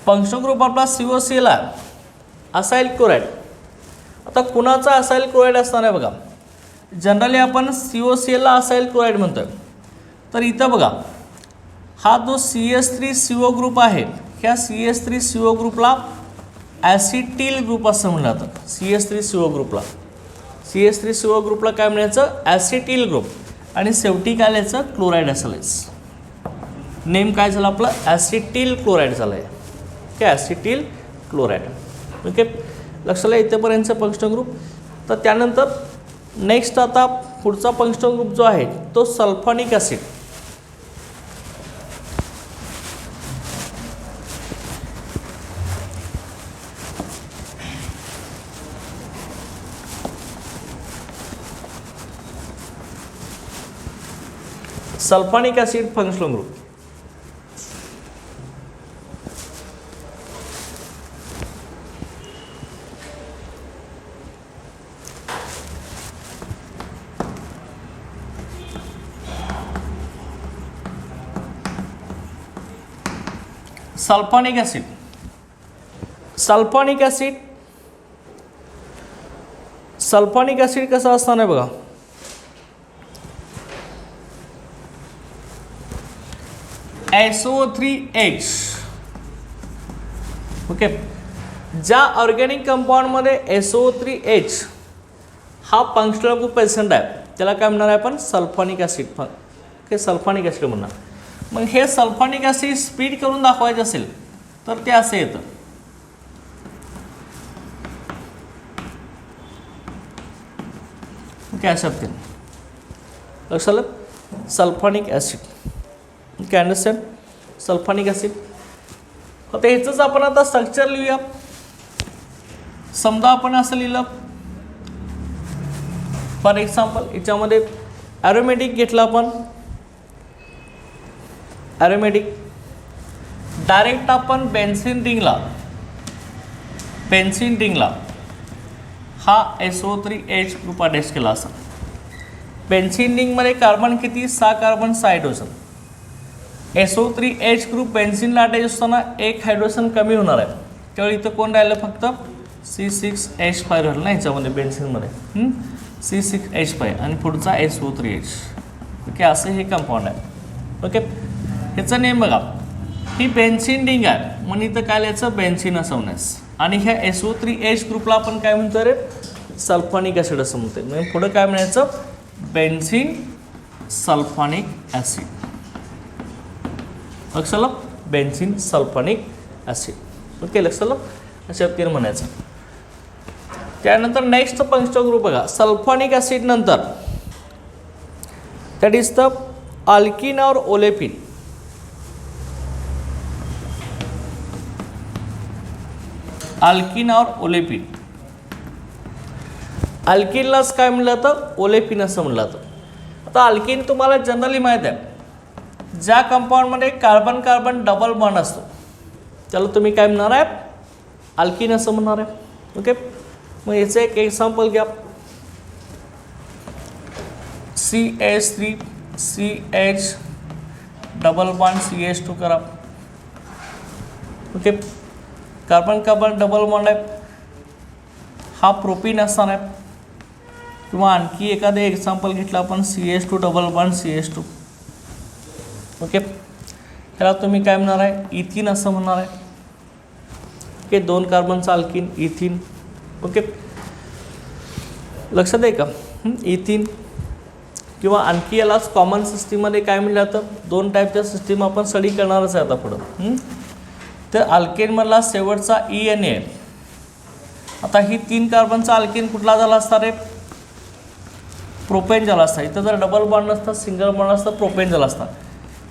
[SPEAKER 1] फंक्शनल ग्रुप आपला COCl आहे असाइल क्लोराइड. आता कुणाचा असाइल क्लोराइड असणार आहे बघा जनरली आपण COClला असाइल क्लोराइड म्हणतोय. तर इथं बघा हा जो CH3CO ग्रुप आहे ह्या CH3CO ग्रुपला ॲसिटिल ग्रुप असं म्हणलं जातं. CH3CO ग्रुपला काय म्हणायचं ॲसिटिल ग्रुप आणि शेवटी काय लिहायचं क्लोराईड असायचं. नेम काय झालं आपलं ॲसिटिल क्लोराईड झालं आहे. Okay acetyl chloride. ओके लक्षाला इथेपर्यंतचा फंक्शनल ग्रुप. तर त्यानंतर नेक्स्ट आता पुढचा फंक्शनल ग्रुप जो आहे तो sulphonic acid. Sulphonic acid functional group. Sulphonic acid. Sulphonic acid कसं असणार आहे बघा. SO3H. ओके, ज्या ऑर्गॅनिक कंपाऊंडमध्ये SO3H हा फंक्शनल ग्रुप प्रेझेंट आहे त्याला काय म्हणणार आहे आपण, sulphonic acid. Okay, sulphonic acid म्हणणार. मग हे सल्फोनिक ॲसिड स्पीड करून दाखवायचे असेल तर ते असं येतं. ओके, अशा पद्धतीने लक्षात आलं. Sulphonic acid. Okay, understand. Sulphonic acid. आता ह्याचंच आपण आता स्ट्रक्चर लिहूया. समजा आपण असं लिहिलं, फॉर एक्झाम्पल याच्यामध्ये ॲरोमॅटिक घेतला आपण. ॲरोमॅटिक डायरेक्ट आपण बेन्झीन रिंगला हा SO3H ग्रुप अटॅच केला असा. बेन्झीन रिंगमध्ये कार्बन किती, 6 कार्बन 6 हायड्रोजन. SO3H ग्रुप बेन्झीनला अटॅच असताना एक हायड्रोजन कमी होणार आहे, त्यावेळी इथं कोण राहिलं, फक्त C6H5 राहिलं ना ह्याच्यामध्ये बेन्झीनमध्ये. C6H5 आणि पुढचा SO3H. ओके, असं हे कंपाऊंड आहे. ओके, ह्याचं नेम बघा, ही बेन्झीन रिंग आहे म्हणून इथं काय लिहायचं, बेन्झीन असवण्यास. आणि ह्या SO3H ग्रुपला आपण काय म्हणतो रे, सल्फोनिक ॲसिड असं म्हणतो. म्हणजे पुढं काय म्हणायचं, बेन्झीन सल्फोनिक ॲसिड. लक्षात आलं, बेन्झीन सल्फोनिक ॲसिड. ओके, लक्षात आलं, अशा पद्धतीने म्हणायचं. त्यानंतर नेक्स्ट फंक्शनल ग्रुप बघा, सल्फोनिक ॲसिड नंतर दॅट इज द अल्किन और ओलेफिन. अल्किन और ओलेफिन. अल्किनलाच काय म्हणलं जातं, ओलेफिन असं म्हणलं जातं. आता अल्किन तुम्हाला जनरली माहीत आहे, ज्या कंपाऊंडमध्ये कार्बन कार्बन डबल बॉन्ड असतो त्याला तुम्ही काय म्हणणार आहे, अल्किन असं म्हणणार आहे. ओके, मग याचं एक एक्झाम्पल घ्या. CH3 CH double bond CH2 करा. Okay, carbon carbon double bond आहे, हा प्रोपीन असणार आहे. किंवा आणखी एखादं एक्झाम्पल घेतलं आपण, CH2 double bond CH2. Okay, ह्याला तुम्ही काय म्हणणार आहे, इथिन असं म्हणणार आहे. ओके, 2 कार्बनचा अल्किन इथिन. ओके, लक्षात आहे का, इथिन. किंवा आणखी यालाच कॉमन सिस्टीममध्ये काय म्हणलं जातं, 2 टाईपच्या सिस्टीम आपण स्टडी करणारच आहे आता पुढं. तर अल्केनमधला शेवटचा ENA आहे. आता ही 3 कार्बनचा अल्केन कुठला झाला असणार आहे, प्रोपेन झाला असता. इथं जर डबल बॉन्ड नसतं, सिंगल बॉन्ड असतं, प्रोपेन झाला असता.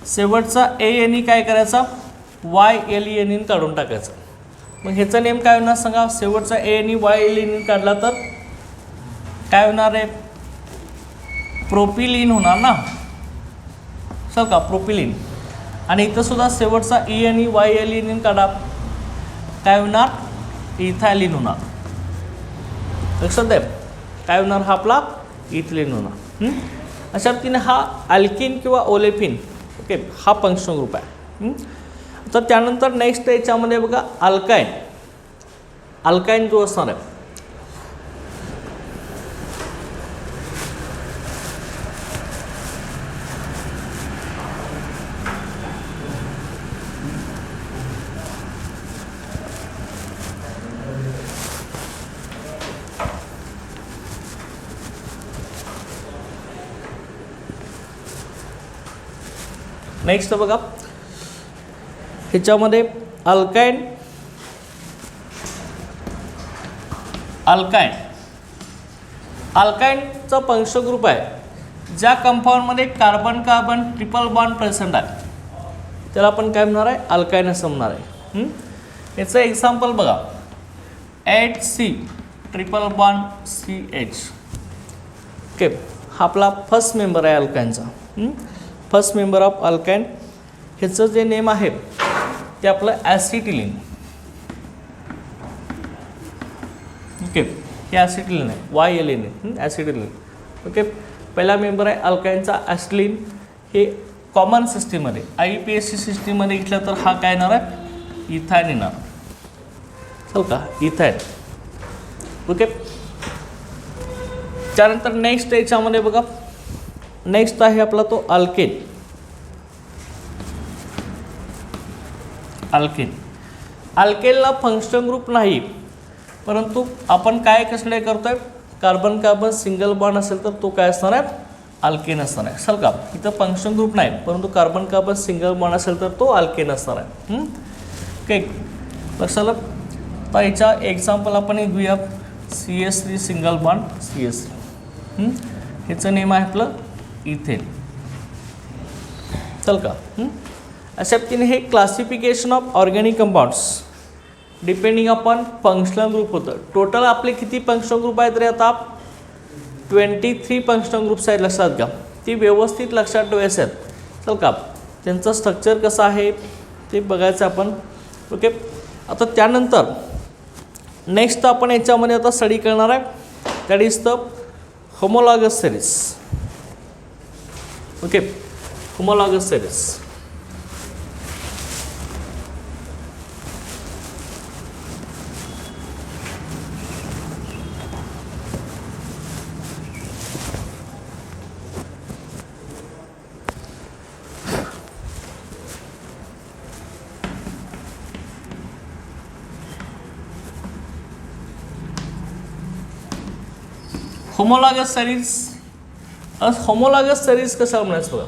[SPEAKER 1] शेवटचा ANE काय करायचा, YLENE काढून टाकायचं. मग ह्याचं नेम काय होणार सांगा, शेवटचा ANE YLENE काढला तर काय होणार आहे, प्रोपिलिन होणार ना सर का, प्रोपिलिन. आणि इथं सुद्धा शेवटचा ENE YLENE काढा, काय होणार, इथायलिन होणार. लक्षात द्या, काय होणार, हा आपला इथिलीन होणार. अशा पद्धतीने हा अल्किन किंवा ओलेफिन. ओके, हा फंक्शनल ग्रुप आहे. तर त्यानंतर नेक्स्ट याच्यामध्ये बघा अल्काइन. अल्काइन जो असणार आहे, नेक्स्ट बघा ह्याच्यामध्ये अल्काइन. अल्काइनचा फंक्शनल ग्रुप आहे ज्या कंपाऊंडमध्ये carbon carbon triple bond present आहे त्याला आपण काय म्हणणार आहे, अल्काइन असं म्हणणार आहे. याचं एक्झाम्पल बघा, HC triple bond CH. Okay, हा आपला फर्स्ट मेंबर आहे अल्काइनचा. First member of alkyne. ह्याचं जे नेम आहे ते आपलं ॲसिटिलीन. ओके, हे ॲसिटिलीन आहे, YLENE ॲसिटिलीन. ओके, पहिला मेंबर आहे अल्काइनचा ॲसिटिलीन. हे कॉमन सिस्टीममध्ये IUPAC सिस्टीममध्ये घेतलं तर हा काय येणार आहे, इथाइन येणार. चल का इथाइन. ओके. त्यानंतर नेक्स्ट याच्यामध्ये बघा, नेक्स्ट आहे आपला तो अल्केन. अल्केन. अल्केनला फंक्शनल ग्रुप नाही, परंतु आपण काय कसले करतोय, कार्बन कार्बन सिंगल बॉन्ड असेल तर तो काय असणार आहे, अल्केन असणार आहे. चल का इथं फंक्शनल ग्रुप नाही, परंतु कार्बन कार्बन सिंगल बॉन्ड असेल तर तो अल्केन असणार आहे. ओके. लक्षात. तर याचा एक्झाम्पल आपण घेऊया, CH3 सिंगल बॉन्ड CH3. ह्याचं नेम आहे आपलं इथेन. चल का. अशा पद्धतीने हे classification of organic compounds depending upon functional group होतं. टोटल आपले किती फंक्शनल ग्रुप आहेत रे आता, 23 फंक्शनल ग्रुप्स आहेत. लक्षात घ्या, ती व्यवस्थित लक्षात ठेवायचं आहेत. चल का. त्यांचं स्ट्रक्चर कसं आहे ते बघायचं आपण. ओके. आता त्यानंतर नेक्स्ट आपण याच्यामध्ये आता स्टडी करणार आहे, that is the homologous series. Okay. Homologous series. Homologous series. Homologous series कसं म्हणायचं बघा,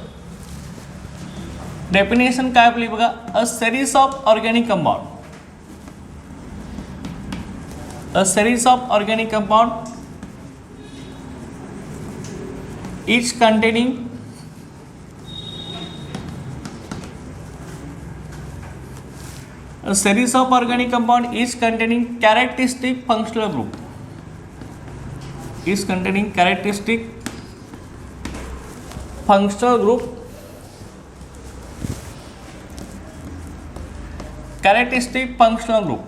[SPEAKER 1] डेफिनेशन काय आपली बघा, अ series of organic compound. A series of organic compound each containing a series of organic compound each containing characteristic functional group. Is containing characteristic functional group, characteristic functional group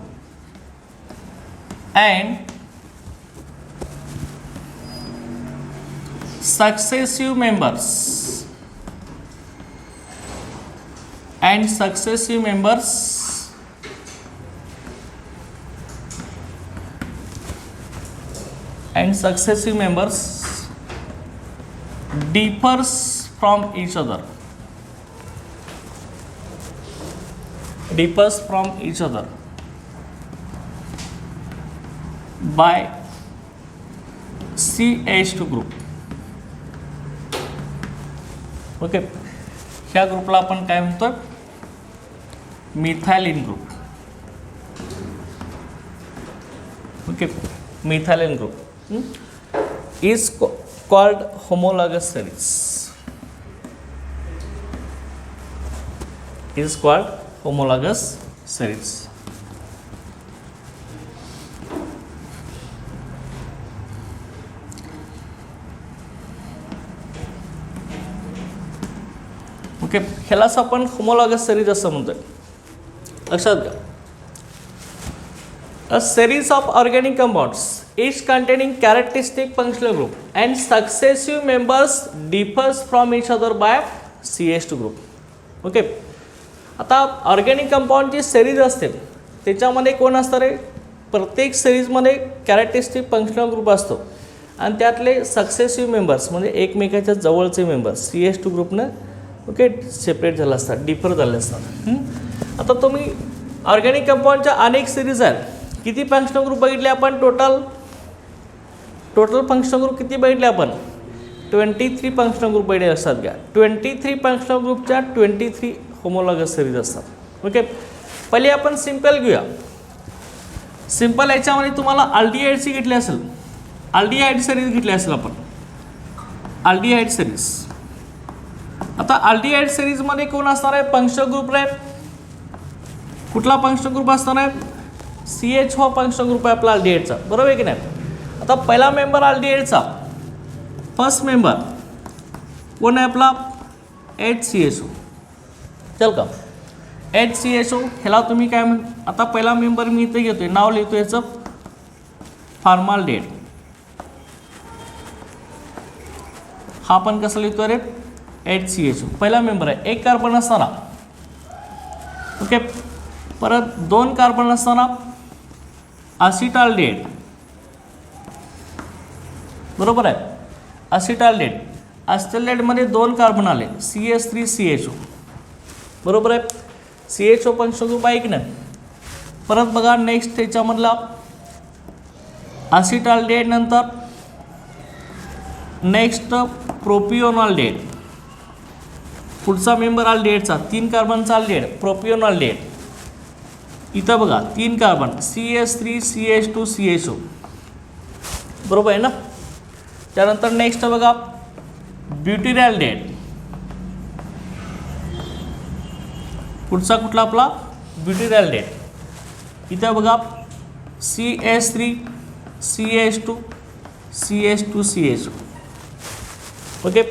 [SPEAKER 1] and successive members differs from each other by CH2 group. Okay. ह्या ग्रुपला आपण काय म्हणतो, methylene group. Okay. Methylene group is called homologous series. Is called homologous series. Okay. ह्यालाच आपण homologous series असं म्हणतोय. लक्षात घ्या. A series of organic compounds each containing characteristic functional group and successive members differs from each other by CH2 group. Okay. आता organic कंपाऊंडची series असते, त्याच्यामध्ये कोण असतं रे, प्रत्येक सिरीजमध्ये कॅरेक्टरिस्टिक फंक्शनल ग्रुप असतो आणि त्यातले सक्सेसिव्ह मेंबर्स म्हणजे एकमेकाच्या जवळचे मेंबर्स CH2 ग्रुपनं ओके सेपरेट झाले असतात, डिफर झाले असतात. आता तुम्ही ऑर्गॅनिक कंपाऊंडच्या अनेक सिरीज आहेत. किती फंक्शनल ग्रुप बघितले आपण, टोटल फंक्शनल ग्रुप किती बघितले आपण, 23 फंक्शनल ग्रुप बघितले. लक्षात घ्या, 23 फंक्शनल ग्रुपच्या 23 होमोलॉगस सिरीज असतात. ओके. पहिले आपण सिंपल घेऊया. सिंपल याच्यामध्ये तुम्हाला अल्डिहाइडची घेतली असेल, अल्डिहाइड सिरीज घेतली असेल आपण, अल्डिहाइड सिरीज. आता अल्डिहाइड सिरीजमध्ये कोण असणार आहे, फंक्शनल ग्रुप आहे. कुठला फंक्शनल ग्रुप असणार आहे, CH हा फंक्शनल ग्रुप आहे आपला अल्डिहाइडचा, बरोबर आहे की नाही. आता पहिला मेंबर अल्डिहाइडचा फर्स्ट मेंबर कोण आहे आपला, HCHO. चल का, HCHO ह्याला तुम्ही काय आता पहिला मेंबर मी इथे घेतोय, नाव लिहितो याचं फॉर्माल्डिहाइड. हा पण कसं लिहितो रे, HCHO पहिला मेंबर आहे, एक कार्बन असताना. ओके. परत 2 कार्बन असताना असिटाल्डेट, बरोबर आहे, असिटाल्डेट. असिटाल्डेटमध्ये 2 कार्बन आले, CH3CHO, बरोबर आहे. CHO पंक्चर ग्रुप आहे की नाही. परत बघा नेक्स्ट त्याच्यामधला असिटाल्डेट नंतर नेक्स्ट प्रोपिओनॉल्डेट, पुढचा मेंबर अल्डेटचा 3 कार्बनचा अल्डेट प्रोपिओनॉल्डेट. इथं बघा 3 कार्बन CH3CH2CHO, बरोबर आहे ना. त्यानंतर नेक्स्ट बघा ब्युटिरॅल्डेट, पुढचा कुठला आपला ब्युटिरॅल्डेट. इथं बघा CH3CH2CH2CHO, ओके.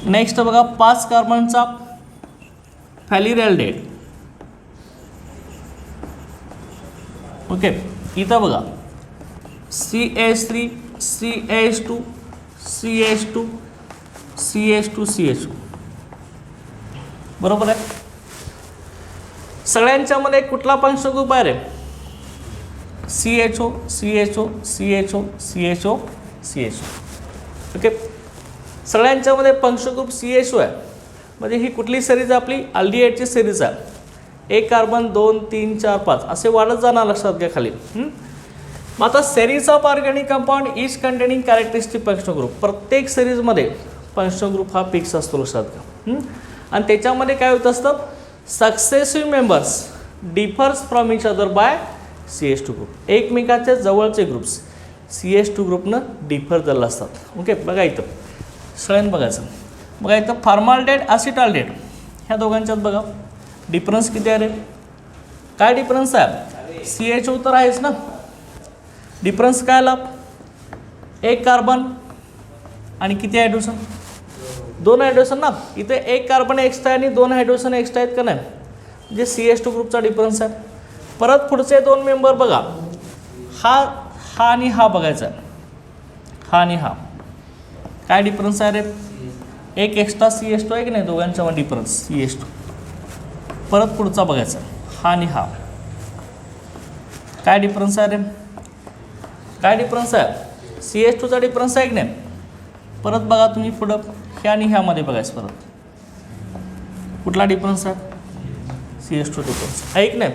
[SPEAKER 1] नेक्स्ट बघा 5 कार्बनचा फॅलिरॅल्डेट, ओके. इथं बघा CH3CH2CH2CH2CHO, बरोबर आहे. सगळ्यांच्यामध्ये कुठला पंक्चर ग्रुप आहे रे? CHO CHO CHO CHO CHO, okay. सगळ्यांच्यामध्ये पंक्चर ग्रुप CHO आहे. म्हणजे ही कुठली सिरीज आहे आपली? अल्डिहाइडची सिरीज आहे. 1 कार्बन 2 3 4 5 असे वाढत जाणार, लक्षात घ्या खाली. मग आता series of organic compound is containing characteristic functional group. प्रत्येक सिरीजमध्ये फंक्शनल ग्रुप हा फिक्स असतो, लक्षात घ्या. आणि त्याच्यामध्ये काय होत असतं? Successive members differs from each other by CH2 group. एकमेकाच्या जवळचे ग्रुप्स CH2 ग्रुपनं डिफर झालेले असतात, ओके. बघा इथं सगळ्यांनी बघायचं. बघा इथं फॉर्माल्डेट असिटाल्डेट ह्या दोघांच्यात बघा डिफरन्स किती आहे रे? काय डिफरन्स आहे? CHO तर आहेच ना. डिफरन्स काय आला? 1 कार्बन आणि किती हायड्रोजन? 2 हायड्रोजन ना. इथे 1 कार्बन एक्स्ट्रा आणि 2 हायड्रोजन एक्स्ट्रा आहेत का नाही, म्हणजे CH2 ग्रुपचा डिफरन्स आहे. परत पुढचे 2 मेंबर बघा, हा आणि हा बघायचा आहे. हा आणि हा काय डिफरन्स आहे रे? 1 एक्स्ट्रा CH2 आहे की नाही, दोघांच्यामध्ये डिफरन्स CH2. परत पुढचा बघायचा हा आणि हा काय डिफरन्स आहे रे? काय डिफरन्स आहे? CH2चा डिफरन्स आहे की नाही. परत बघा तुम्ही पुढं ह्या आणि ह्यामध्ये बघायचं. परत कुठला डिफरन्स आहे? CH2 डिफरन्स आहे की नाही.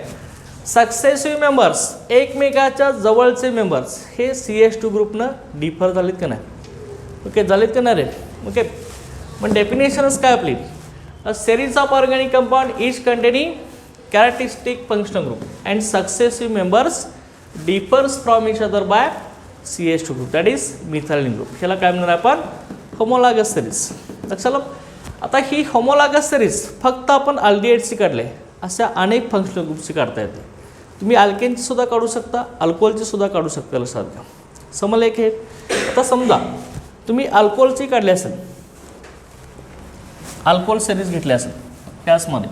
[SPEAKER 1] सक्सेसिव्ह मेंबर्स एकमेकाच्या जवळचे मेंबर्स हे CH2 ग्रुपनं डिफर झालेत का नाही, ओके. झालेत का नाही रे, ओके. पण डेफिनेशनच काय आपली? A series of organic compound is containing characteristic functional group and successive members differs from each other by CH2 group, that is methylene group. ह्याला काय म्हणणार आपण? Homologous series. लक्षात. आता ही होमोलॉगस सिरीज फक्त आपण अल्डिहाइडची काढले, अशा अनेक फंक्शनल ग्रुपची काढता येते. तुम्ही अल्केनची सुद्धा काढू शकता, अल्कोहोलची सुद्धा काढू शकता, लक्षात घ्या. समजलं एक हे. आता समजा तुम्ही अल्कोहोलची काढली असेल, अल्कोहोल सिरीज घेतली असेल त्याचमध्ये,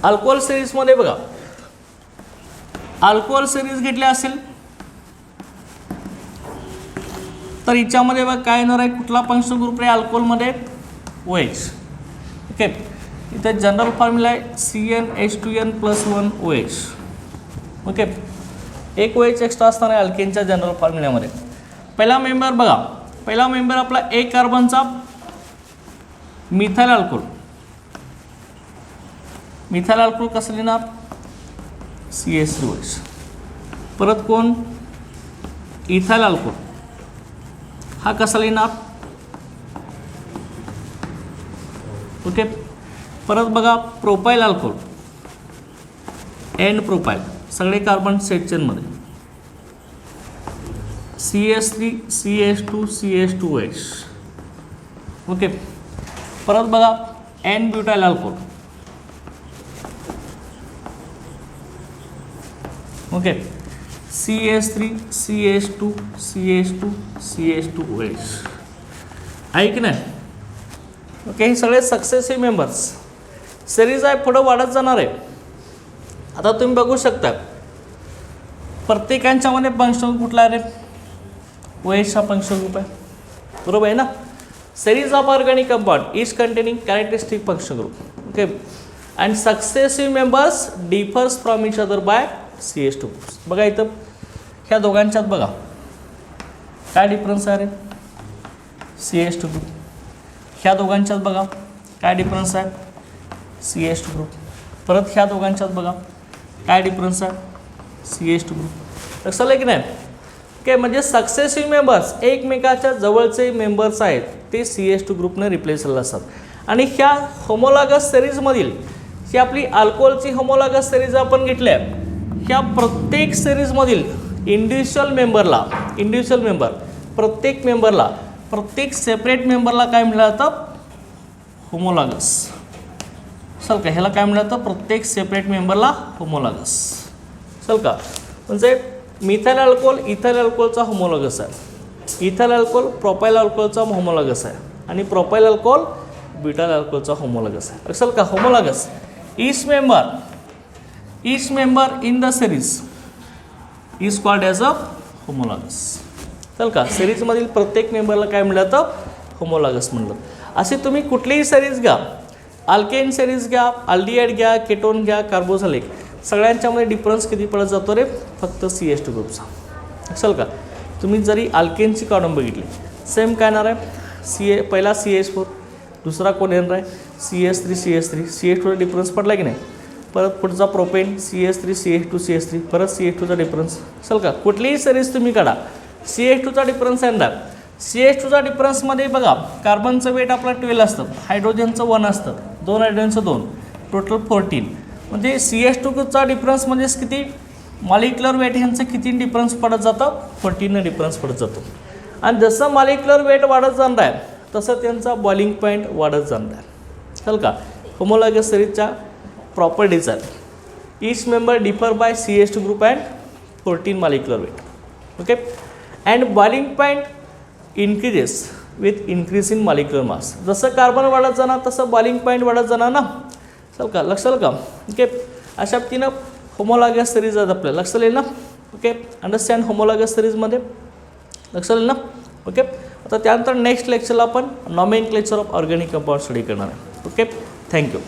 [SPEAKER 1] अल्कोहोल सिरीजमध्ये बघा, अल्कोहोल सिरीज घेतली असेल तर हिच्यामध्ये बघा काय येणार आहे? कुठला फंक्शनल ग्रुप रे अल्कोहोलमध्ये? OH, okay. इथे जनरल फॉर्म्युला आहे CnH2n+1 OH, okay. 1 OH extra असताना अल्केनच्या जनरल फॉर्म्युल्यामध्ये. पहिला मेंबर बघा, पहिला मेंबर आपला 1 कार्बनचा मिथाइल अल्कोहोल. मिथाइल अल्कोहोल कसं लिहिणार? CH3OH. परत कोण? Ethyl alcohol. हा कसा लिहिणार? ओके. परत बघा प्रोपाइल अल्कोहोल, एन प्रोपाइल, सगळे कार्बन सेट चेनमध्ये CH3CH2CH2OH, ओके. परत बघा N butyl alcohol, okay. CH3CH2CH2CH2OH आहे की नाही, ओके. हे सगळे सक्सेसिव्ह मेंबर्स सिरीज आहे, पुढं वाढत जाणार आहे. आता तुम्ही बघू शकता प्रत्येकांच्यामध्ये फंक्शनल कुठला आहे रे? OH हा फंक्शनल ग्रुप आहे, बरोबर आहे ना. series of organic compound each containing characteristic functional group. Okay, and successive members differs from each other by CH2 groups. बघा इथं ह्या दोघांच्यात बघा काय डिफरन्स आहे रे, CH2 ग्रुप. ह्या दोघांच्यात बघा काय डिफरन्स आहे, CH2 ग्रुप. परत ह्या दोघांच्यात बघा काय डिफरन्स आहे, CH2 ग्रुप. लक्षात आलं की नाही. ओके, म्हणजे सक्सेसिव्ह मेंबर्स एकमेकाच्या जवळचे मेंबर्स आहेत ते CH2 ग्रुपने रिप्लेस झालेले असतात. आणि ह्या होमोलॉगस सिरीजमधील ही आपली अल्कोहोलची होमोलॉगस सिरीज आपण घेतली आहे. ह्या प्रत्येक सिरीजमधील इंडिव्हिज्युअल मेंबर प्रत्येक मेंबरला प्रत्येक सेपरेट मेंबरला काय म्हटलं जातं, होमोलॉगस. चल का, ह्याला काय म्हटलं जातं, प्रत्येक सेपरेट मेंबरला होमोलॉगस. चल का, म्हणजे मिथाइल अल्कोहोल इथाइल अल्कोहोलचा होमोलॉगस आहे, इथाइल अल्कोहोल प्रोपाइल अल्कोहोलचा होमोलॉगस आहे आणि प्रोपाइल अल्कोहोल ब्युटाइल अल्कोहोलचा होमोलॉगस आहे. लक्षात का, homologous. Each member in the series is called as a homologous. चल का, सिरीजमधील प्रत्येक मेंबरला काय म्हटलं जातं, होमोलॉगस म्हणलं. असे तुम्ही कुठलीही सिरीज घ्या, अल्केन सिरीज घ्या, अल्डिहाइड घ्या, केटोन घ्या, कार्बोक्सिलिक, सगळ्यांच्यामध्ये डिफरन्स किती पडत जातो रे, फक्त CH2 ग्रुपचा. लक्षात का, तुम्ही जरी अल्केनची काढून बघितली सेम काय येणार आहे, पहिला CH4, दुसरा कोण येणार आहे CH3 CH2चा डिफरन्स पडला की नाही. परत पुढचा प्रोपेन CH3 CH2 परत CH2चा डिफरन्स. चल का, कुठलीही सिरीज तुम्ही काढा CH2चा डिफरन्स येणार. CH2चा डिफरन्समध्ये बघा कार्बनचं वेट आपलं 12 असतं, हायड्रोजनचं 1 असतं, 2 हायड्रोजनचं 2, टोटल 14. म्हणजे CH2चा डिफरन्स म्हणजे किती, मॉलिक्युलर वेट ह्यांचं किती डिफरन्स पडत जातं, 14 डिफरन्स पडत जातो. आणि जसं मॉलिक्युलर वेट वाढत जाणार आहे तसं त्यांचा बॉइलिंग पॉईंट वाढत जाणार आहे. चल का, होमोलॉगस सिरीजच्या प्रॉपर्टीज आहेत. Each member differ by CH2 group and 14 molecular weight. Okay, and boiling point increases with increase in molecular mass. जसं कार्बन वाढत जाणार तसं बॉइलिंग पॉईंट वाढत जाणार ना. चल का, लक्षात का. ओके, अशा पद्धतीनं होमोलॉगस सिरीज आहेत आपल्याला. लक्षात येईल ना. ओके, अंडरस्टँड होमोलॉगस सिरीजमध्ये लक्षात येईल ना. ओके, आता त्यानंतर नेक्स्ट लेक्चरला आपण nomenclature of organic compound study करणार आहे. Okay, thank you.